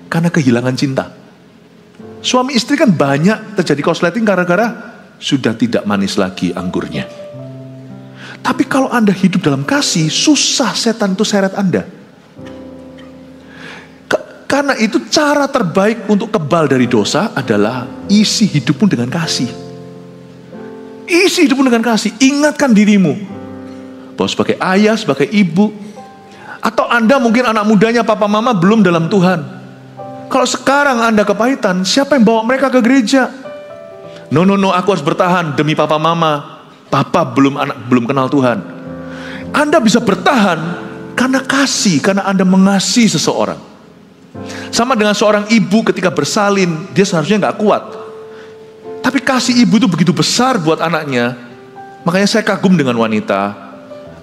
Speaker 1: karena kehilangan cinta. Suami istri kan banyak terjadi korsleting gara-gara sudah tidak manis lagi anggurnya. Tapi kalau Anda hidup dalam kasih, susah setan itu seret Anda. Karena itu cara terbaik untuk kebal dari dosa adalah isi hidupmu dengan kasih. Isi hidupmu dengan kasih. Ingatkan dirimu bahwa sebagai ayah, sebagai ibu, atau Anda mungkin anak mudanya papa mama belum dalam Tuhan. Kalau sekarang Anda kepahitan, siapa yang bawa mereka ke gereja? No, aku harus bertahan demi papa mama. Papa belum kenal Tuhan. Anda bisa bertahan karena kasih, karena Anda mengasihi seseorang. Sama dengan seorang ibu ketika bersalin, dia seharusnya gak kuat. Tapi kasih ibu itu begitu besar buat anaknya. Makanya saya kagum dengan wanita.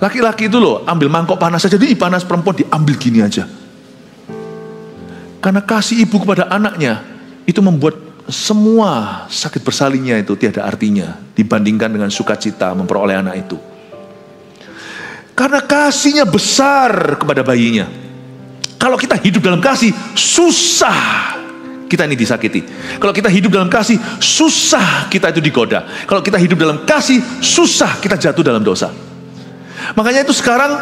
Speaker 1: Laki-laki itu loh, ambil mangkok panas saja, jadi panas, perempuan diambil gini aja. Karena kasih ibu kepada anaknya, itu membuat semua sakit bersalinnya itu tiada artinya dibandingkan dengan sukacita memperoleh anak itu. Karena kasihnya besar kepada bayinya. Kalau kita hidup dalam kasih, susah kita ini disakiti. Kalau kita hidup dalam kasih, susah kita itu digoda. Kalau kita hidup dalam kasih, susah kita jatuh dalam dosa. Makanya itu sekarang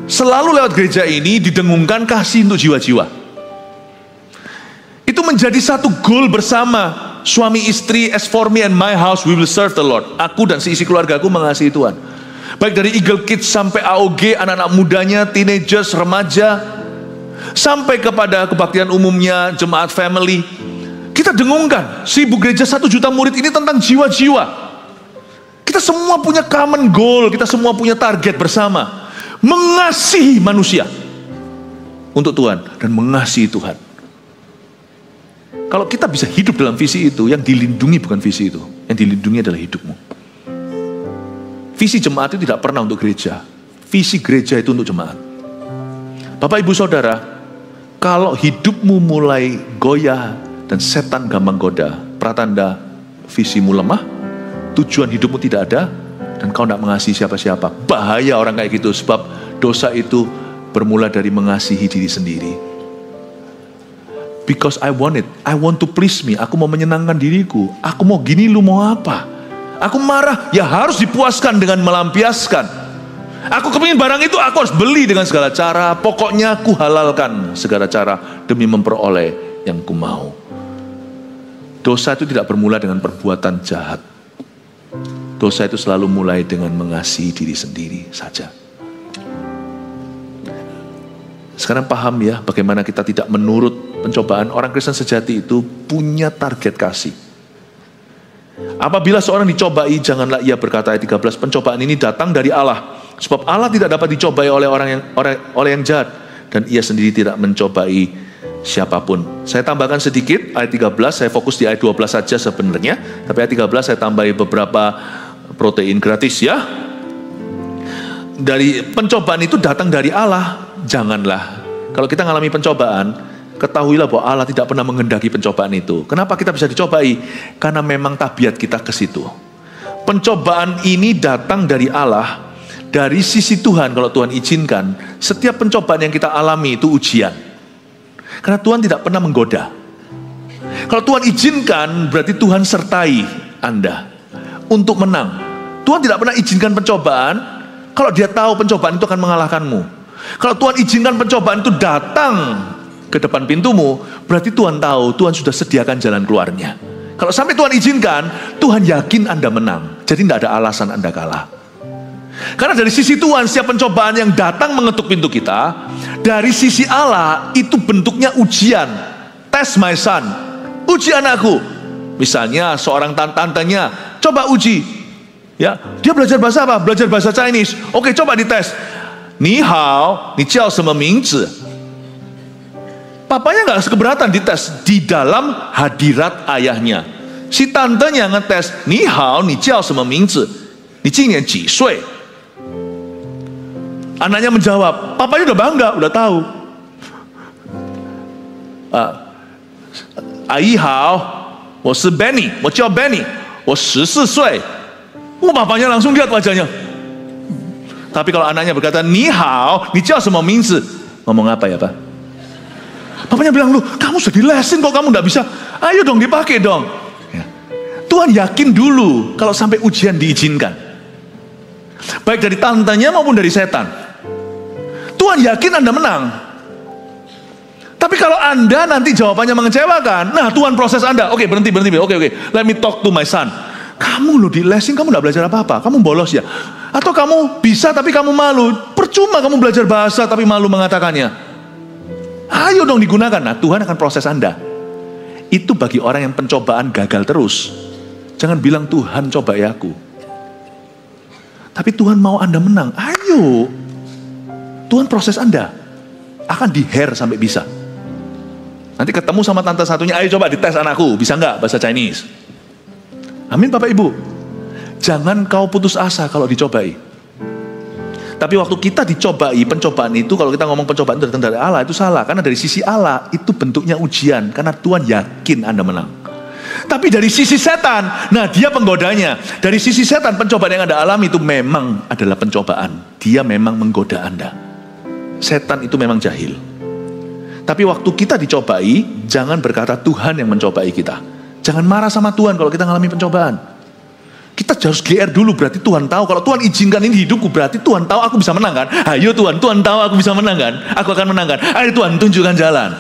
Speaker 1: selalu lewat gereja ini didengungkan kasih untuk jiwa-jiwa. Itu menjadi satu goal bersama. Suami istri, as for me and my house we will serve the Lord. Aku dan seisi keluargaku mengasihi Tuhan. Baik dari Eagle Kids sampai AOG, anak-anak mudanya, teenagers, remaja, sampai kepada kebaktian umumnya, jemaat family. Kita dengungkan, 1000 gereja 1 juta murid ini tentang jiwa-jiwa. Kita semua punya common goal, kita semua punya target bersama. Mengasihi manusia untuk Tuhan dan mengasihi Tuhan. Kalau kita bisa hidup dalam visi itu, yang dilindungi bukan visi itu, yang dilindungi adalah hidupmu. Visi jemaat itu tidak pernah untuk gereja. Visi gereja itu untuk jemaat. Bapak ibu saudara, kalau hidupmu mulai goyah dan setan gampang goda, pratanda visimu lemah, tujuan hidupmu tidak ada, dan kau tidak mengasihi siapa-siapa. Bahaya orang kayak gitu, sebab dosa itu bermula dari mengasihi diri sendiri. Because I want it, I want to please me. Aku mau menyenangkan diriku. Aku mau gini, lu mau apa? Aku marah, ya harus dipuaskan dengan melampiaskan. Aku kepingin barang itu, aku harus beli dengan segala cara. Pokoknya ku halalkan segala cara demi memperoleh yang ku mau. Dosa itu tidak bermula dengan perbuatan jahat. Dosa itu selalu mulai dengan mengasihi diri sendiri saja. Sekarang paham ya bagaimana kita tidak menurut pencobaan. Orang Kristen sejati itu punya target kasih. Apabila seorang dicobai, janganlah ia berkata, ayat 13, pencobaan ini datang dari Allah. Sebab Allah tidak dapat dicobai oleh orang yang jahat, dan ia sendiri tidak mencobai siapapun. Saya tambahkan sedikit, ayat 13, saya fokus di ayat 12 saja sebenarnya. Tapi ayat 13 saya tambahi beberapa protein gratis ya. Dari pencobaan itu datang dari Allah. Janganlah, kalau kita mengalami pencobaan, ketahuilah bahwa Allah tidak pernah menghendaki pencobaan itu. Kenapa kita bisa dicobai? Karena memang tabiat kita ke situ. Pencobaan ini datang dari Allah, dari sisi Tuhan. Kalau Tuhan izinkan, setiap pencobaan yang kita alami itu ujian. Karena Tuhan tidak pernah menggoda. Kalau Tuhan izinkan, berarti Tuhan sertai Anda untuk menang. Tuhan tidak pernah izinkan pencobaan kalau Dia tahu pencobaan itu akan mengalahkanmu. Kalau Tuhan izinkan pencobaan itu datang ke depan pintumu, berarti Tuhan tahu, Tuhan sudah sediakan jalan keluarnya. Kalau sampai Tuhan izinkan, Tuhan yakin Anda menang. Jadi tidak ada alasan Anda kalah. Karena dari sisi Tuhan, setiap pencobaan yang datang mengetuk pintu kita, dari sisi Allah, itu bentuknya ujian. Test my son, uji anakku. Misalnya seorang tantenya, coba uji. Ya, dia belajar bahasa apa? Belajar bahasa Chinese. Oke, coba dites. Ni hao, ni jiao seme mingzi. Papanya gak keberatan dites di dalam hadirat ayahnya. Si tantenya ngetes, ni hao, ni jiao seme mingzi, ni jinian ji sui. Anaknya menjawab, papanya udah bangga, udah tahu. Ayi hao, wo shi Benny, wo jiao Benny, wo 14 岁. Papanya langsung lihat wajahnya. Tapi kalau anaknya berkata, ni hao, ni jiao seme mingzi, ngomong apa ya Pak? Papanya bilang, lu kamu sudah dilesin kok kamu gak bisa. Ayo dong dipakai dong ya. Tuhan yakin dulu kalau sampai ujian diizinkan, baik dari tantenya maupun dari setan. Tuhan yakin Anda menang. Tapi kalau Anda nanti jawabannya mengecewakan, nah Tuhan proses Anda. Oke, berhenti. Oke. Let me talk to my son. Kamu loh di lesin, kamu gak belajar apa-apa. Kamu bolos ya. Atau kamu bisa tapi kamu malu. Percuma kamu belajar bahasa tapi malu mengatakannya. Ayo dong digunakan. Nah Tuhan akan proses Anda. Itu bagi orang yang pencobaan gagal terus. Jangan bilang Tuhan cobai aku. Tapi Tuhan mau Anda menang. Ayo. Tuhan proses Anda. Akan di-hair sampai bisa. Nanti ketemu sama tante satunya, ayo coba dites anakku, bisa nggak bahasa Chinese? Amin Bapak Ibu. Jangan kau putus asa kalau dicobai. Tapi waktu kita dicobai, pencobaan itu, kalau kita ngomong pencobaan itu datang dari Allah, itu salah. Karena dari sisi Allah, itu bentuknya ujian. Karena Tuhan yakin Anda menang. Tapi dari sisi setan, nah dia penggodanya. Dari sisi setan, pencobaan yang Anda alami itu memang adalah pencobaan. Dia memang menggoda Anda. Setan itu memang jahil. Tapi waktu kita dicobai, jangan berkata Tuhan yang mencobai kita. Jangan marah sama Tuhan kalau kita mengalami pencobaan. Kita harus GR dulu, berarti Tuhan tahu. Kalau Tuhan izinkan ini hidupku, berarti Tuhan tahu aku bisa menang kan? Ayo Tuhan tahu aku bisa menang kan? Aku akan menang kan? Ayo Tuhan tunjukkan jalan.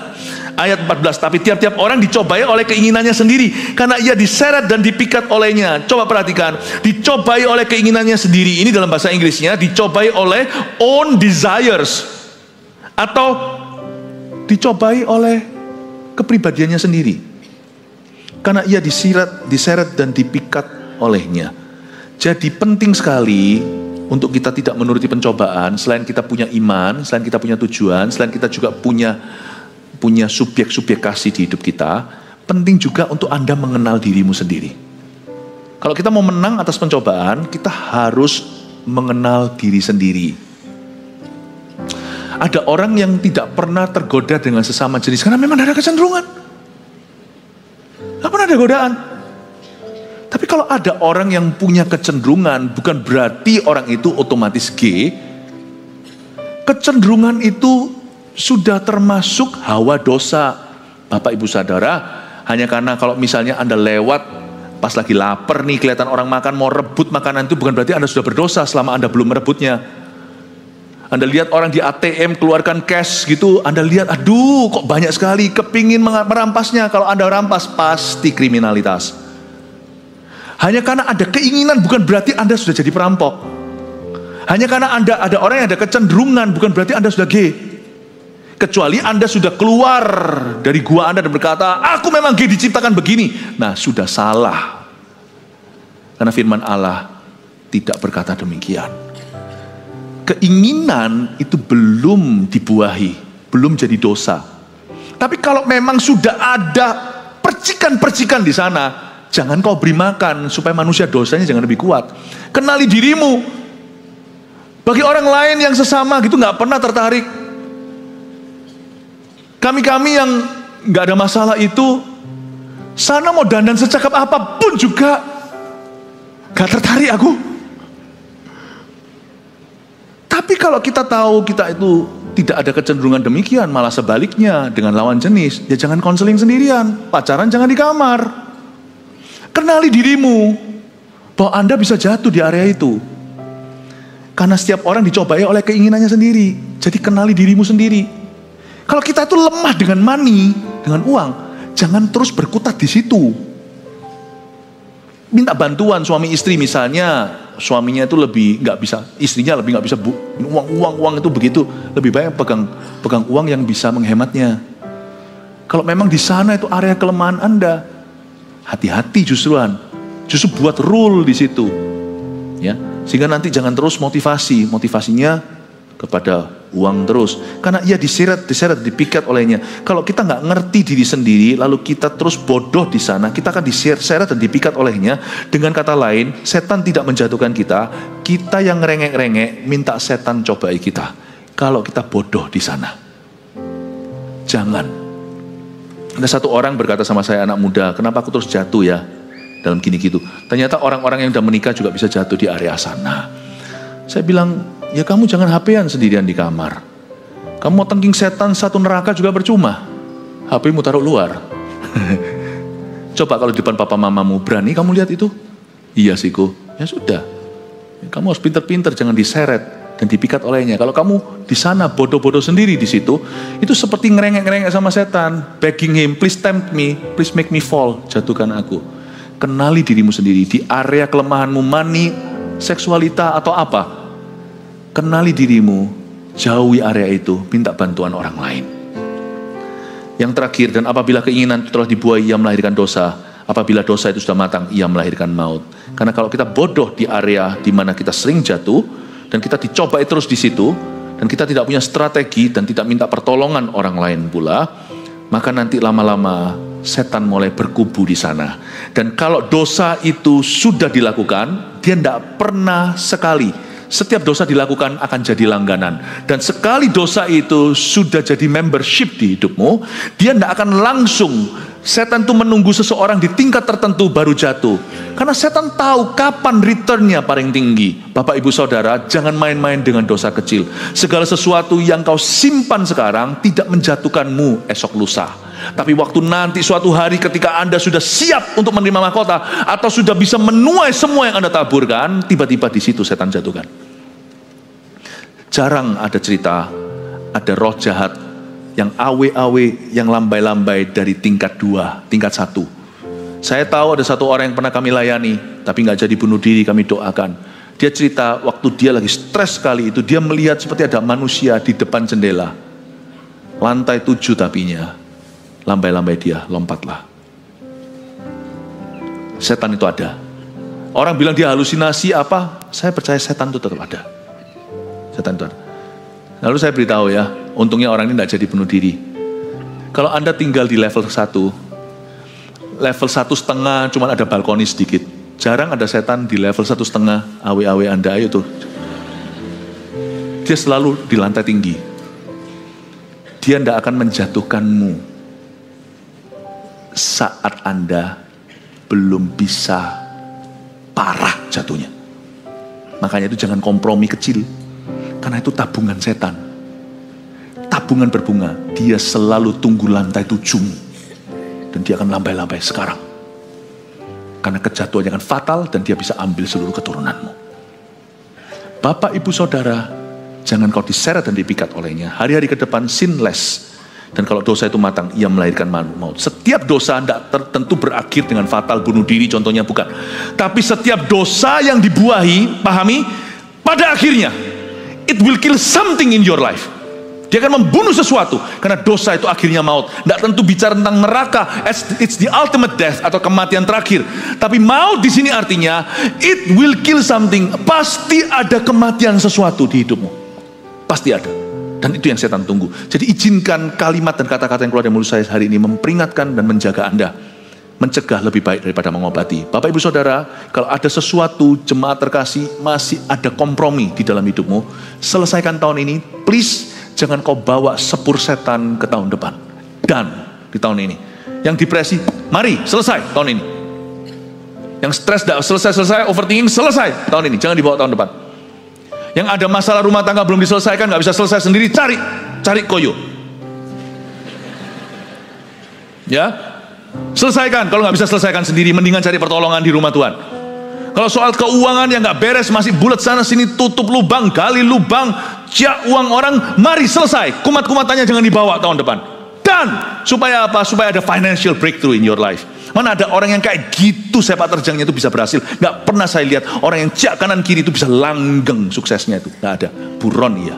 Speaker 1: Ayat 14, tapi tiap-tiap orang dicobai oleh keinginannya sendiri. Karena ia diseret dan dipikat olehnya. Coba perhatikan, dicobai oleh keinginannya sendiri. Ini dalam bahasa Inggrisnya, dicobai oleh own desires. Atau dicobai oleh kepribadiannya sendiri. Karena ia diseret dan dipikat olehnya. Jadi penting sekali untuk kita tidak menuruti pencobaan. Selain kita punya iman, selain kita punya tujuan, selain kita juga punya subjek-subjek kasih di hidup kita, penting juga untuk Anda mengenal dirimu sendiri. Kalau kita mau menang atas pencobaan, kita harus mengenal diri sendiri. Ada orang yang tidak pernah tergoda dengan sesama jenis karena memang ada kecenderungan. Tidak pernah ada godaan. Tapi kalau ada orang yang punya kecenderungan, bukan berarti orang itu otomatis G. Kecenderungan itu sudah termasuk hawa dosa. Bapak Ibu Saudara, hanya karena kalau misalnya Anda lewat pas lagi lapar nih, kelihatan orang makan, mau rebut makanan itu, bukan berarti Anda sudah berdosa selama Anda belum merebutnya. Anda lihat orang di ATM keluarkan cash gitu, Anda lihat, aduh kok banyak sekali, kepingin merampasnya. Kalau Anda rampas, pasti kriminalitas. Hanya karena ada keinginan, bukan berarti Anda sudah jadi perampok. Hanya karena Anda ada orang yang ada kecenderungan, bukan berarti Anda sudah G. Kecuali Anda sudah keluar dari gua Anda dan berkata, aku memang G, diciptakan begini. Nah, sudah salah. Karena firman Allah tidak berkata demikian. Keinginan itu belum dibuahi, belum jadi dosa. Tapi kalau memang sudah ada percikan-percikan di sana, jangan kau beri makan supaya manusia dosanya jangan lebih kuat. Kenali dirimu. Bagi orang lain yang sesama gitu nggak pernah tertarik. Kami yang nggak ada masalah itu, sana mau dandan secakap apapun juga nggak tertarik aku. Tapi kalau kita tahu kita itu tidak ada kecenderungan demikian, malah sebaliknya dengan lawan jenis, ya jangan konseling sendirian, pacaran jangan di kamar. Kenali dirimu, bahwa Anda bisa jatuh di area itu. Karena setiap orang dicobai oleh keinginannya sendiri. Jadi kenali dirimu sendiri. Kalau kita itu lemah dengan money, dengan uang, jangan terus berkutat di situ. Minta bantuan suami istri misalnya, suaminya itu lebih nggak bisa, istrinya lebih nggak bisa uang itu begitu, lebih baik pegang uang yang bisa menghematnya. Kalau memang di sana itu area kelemahan Anda, hati-hati justru buat rule di situ, ya, sehingga nanti jangan terus motivasinya kepada uang terus, karena ia diseret, dipikat olehnya. Kalau kita nggak ngerti diri sendiri, lalu kita terus bodoh di sana, kita akan diseret dan dipikat olehnya. Dengan kata lain, setan tidak menjatuhkan kita yang ngerengek-rengek minta setan cobai kita. Kalau kita bodoh di sana, jangan. Ada satu orang berkata sama saya, anak muda, kenapa aku terus jatuh ya dalam gini gitu? Ternyata orang-orang yang udah menikah juga bisa jatuh di area sana. Saya bilang, ya kamu jangan HP-an sendirian di kamar. Kamu mau tengking setan satu neraka juga percuma. HP-mu taruh luar. Coba kalau di depan papa mamamu, berani kamu lihat itu? Iya sih, ya sudah. Kamu harus pinter-pinter, jangan diseret dan dipikat olehnya. Kalau kamu di sana bodoh-bodoh sendiri di situ, itu seperti ngerengek-ngerengek sama setan, begging him, please tempt me, please make me fall, jatuhkan aku. Kenali dirimu sendiri di area kelemahanmu, mani, seksualita atau apa. Kenali dirimu, jauhi area itu, minta bantuan orang lain. Yang terakhir, dan apabila keinginan itu telah dibuai, ia melahirkan dosa. Apabila dosa itu sudah matang, ia melahirkan maut. Karena kalau kita bodoh di area di mana kita sering jatuh, dan kita dicobai terus di situ, dan kita tidak punya strategi, dan tidak minta pertolongan orang lain pula, maka nanti lama-lama setan mulai berkubu di sana. Dan kalau dosa itu sudah dilakukan, dia tidak pernah sekali. Setiap dosa dilakukan akan jadi langganan. Dan sekali dosa itu sudah jadi membership di hidupmu, dia tidak akan langsung. Setan itu menunggu seseorang di tingkat tertentu baru jatuh. Karena setan tahu kapan returnnya paling tinggi. Bapak ibu saudara, jangan main-main dengan dosa kecil. Segala sesuatu yang kau simpan sekarang tidak menjatuhkanmu esok lusa. Tapi waktu nanti suatu hari ketika Anda sudah siap untuk menerima mahkota, atau sudah bisa menuai semua yang Anda taburkan, tiba-tiba di situ setan jatuhkan. Jarang ada cerita, ada roh jahat yang awe-awe, yang lambai-lambai dari tingkat 2, tingkat 1. Saya tahu ada satu orang yang pernah kami layani, tapi nggak jadi bunuh diri, kami doakan. Dia cerita waktu dia lagi stres sekali itu, dia melihat seperti ada manusia di depan jendela. Lantai 7 tapinya. Lambai-lambai dia, lompatlah. Setan itu ada. Orang bilang dia halusinasi apa? Saya percaya setan itu tetap ada. Setan itu ada. Lalu saya beritahu ya, untungnya orang ini tidak jadi bunuh diri. Kalau Anda tinggal di level 1, level 1,5 cuma ada balkoni sedikit. Jarang ada setan di level 1,5, awe-awe Anda, ayo tuh. Dia selalu di lantai tinggi. Dia tidak akan menjatuhkanmu saat Anda belum bisa parah jatuhnya. Makanya itu jangan kompromi kecil. Karena itu tabungan setan. Tabungan berbunga. Dia selalu tunggu lantai 7. Dan dia akan lambai-lambai sekarang. Karena kejatuhannya akan fatal dan dia bisa ambil seluruh keturunanmu. Bapak, ibu, saudara, jangan kau diseret dan dipikat olehnya. Hari-hari ke depan sinless. Dan kalau dosa itu matang, ia melahirkan maut. Setiap dosa tidak tertentu berakhir dengan fatal, bunuh diri contohnya, bukan. Tapi setiap dosa yang dibuahi, pahami, pada akhirnya it will kill something in your life. Dia akan membunuh sesuatu. Karena dosa itu akhirnya maut. Tidak tentu bicara tentang neraka, it's the ultimate death atau kematian terakhir. Tapi maut di sini artinya it will kill something. Pasti ada kematian sesuatu di hidupmu. Pasti ada. Dan itu yang setan tunggu. Jadi izinkan kalimat dan kata-kata yang keluar dari mulut saya hari ini memperingatkan dan menjaga Anda. Mencegah lebih baik daripada mengobati. Bapak, ibu, saudara, kalau ada sesuatu jemaat terkasih masih ada kompromi di dalam hidupmu, selesaikan tahun ini. Please, jangan kau bawa sepur setan ke tahun depan. Dan di tahun ini. Yang depresi, mari selesai tahun ini. Yang stres tidak selesai, overthinking selesai tahun ini. Jangan dibawa tahun depan. Yang ada masalah rumah tangga belum diselesaikan, nggak bisa selesai sendiri, cari koyo. Ya. Selesaikan, kalau nggak bisa selesaikan sendiri, mendingan cari pertolongan di rumah Tuhan. Kalau soal keuangan yang nggak beres, masih bulat sana sini, tutup lubang, gali lubang, ciak uang orang, mari selesai. Kumat-kumatannya jangan dibawa tahun depan. Dan supaya apa? Supaya ada financial breakthrough in your life. Mana ada orang yang kayak gitu sepak terjangnya itu bisa berhasil? Nggak pernah saya lihat orang yang ciak kanan kiri itu bisa langgeng suksesnya itu. Nggak ada. Buron iya.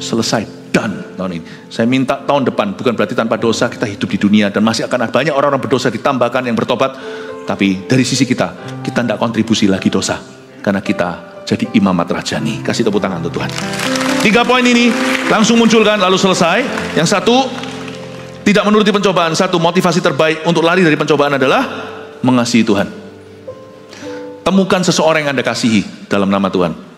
Speaker 1: Selesai. Dan tahun ini saya minta tahun depan, bukan berarti tanpa dosa kita hidup di dunia, dan masih akan banyak orang-orang berdosa ditambahkan yang bertobat, tapi dari sisi kita tidak kontribusi lagi dosa, karena kita jadi imamat rajani. Kasih tepuk tangan untuk Tuhan. 3 poin ini langsung munculkan lalu selesai. Yang satu, tidak menuruti pencobaan. Satu, motivasi terbaik untuk lari dari pencobaan adalah mengasihi Tuhan. Temukan seseorang yang Anda kasihi dalam nama Tuhan.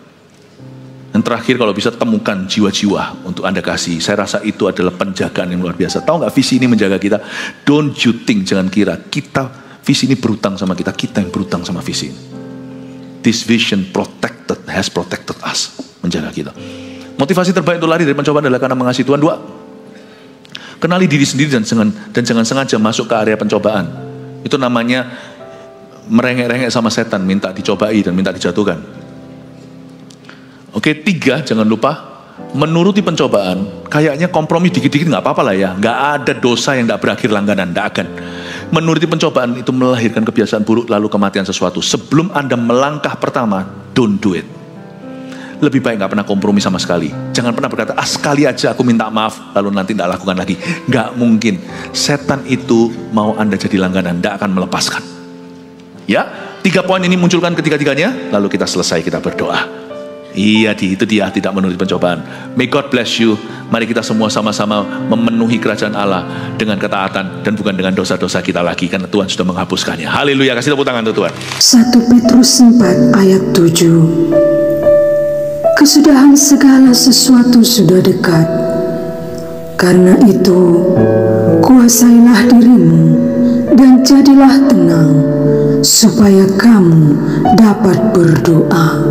Speaker 1: Dan terakhir, kalau bisa temukan jiwa-jiwa untuk Anda kasih. Saya rasa itu adalah penjagaan yang luar biasa. Tahu nggak visi ini menjaga kita? Don't you think, jangan kira kita visi ini berutang sama kita. Kita yang berutang sama visi ini. This vision has protected us, menjaga kita. Motivasi terbaik untuk lari dari pencobaan adalah karena mengasihi Tuhan. 2, kenali diri sendiri dan jangan sengaja masuk ke area pencobaan. Itu namanya merengek-rengek sama setan, minta dicobai dan minta dijatuhkan. Oke, 3, jangan lupa menuruti pencobaan. Kayaknya kompromi dikit-dikit nggak apa-apa lah ya. Nggak ada dosa yang nggak berakhir langganan, nggak akan. Menuruti pencobaan itu melahirkan kebiasaan buruk lalu kematian sesuatu. Sebelum Anda melangkah pertama, don't do it. Lebih baik nggak pernah kompromi sama sekali. Jangan pernah berkata, sekali aja aku minta maaf, lalu nanti nggak lakukan lagi. Nggak mungkin. Setan itu mau Anda jadi langganan, nggak akan melepaskan. Ya, 3 poin ini munculkan ketiga-tiganya, lalu kita selesai, kita berdoa. Iya, itu dia, tidak menuruti pencobaan. May God bless you. Mari kita semua sama-sama memenuhi kerajaan Allah dengan ketaatan dan bukan dengan dosa-dosa kita lagi, karena Tuhan sudah menghapuskannya. Haleluya, kasih tepuk tangan untuk Tuhan.
Speaker 3: 1 Petrus 4 ayat 7. Kesudahan segala sesuatu sudah dekat. Karena itu, kuasailah dirimu dan jadilah tenang, supaya kamu dapat berdoa.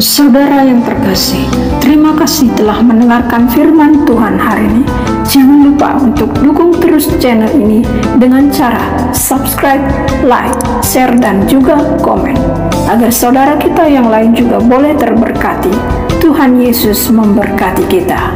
Speaker 4: Saudara yang terkasih, terima kasih telah mendengarkan firman Tuhan hari ini. Jangan lupa untuk dukung terus channel ini dengan cara subscribe, like, share, dan juga komen, agar saudara kita yang lain juga boleh terberkati. Tuhan Yesus memberkati kita.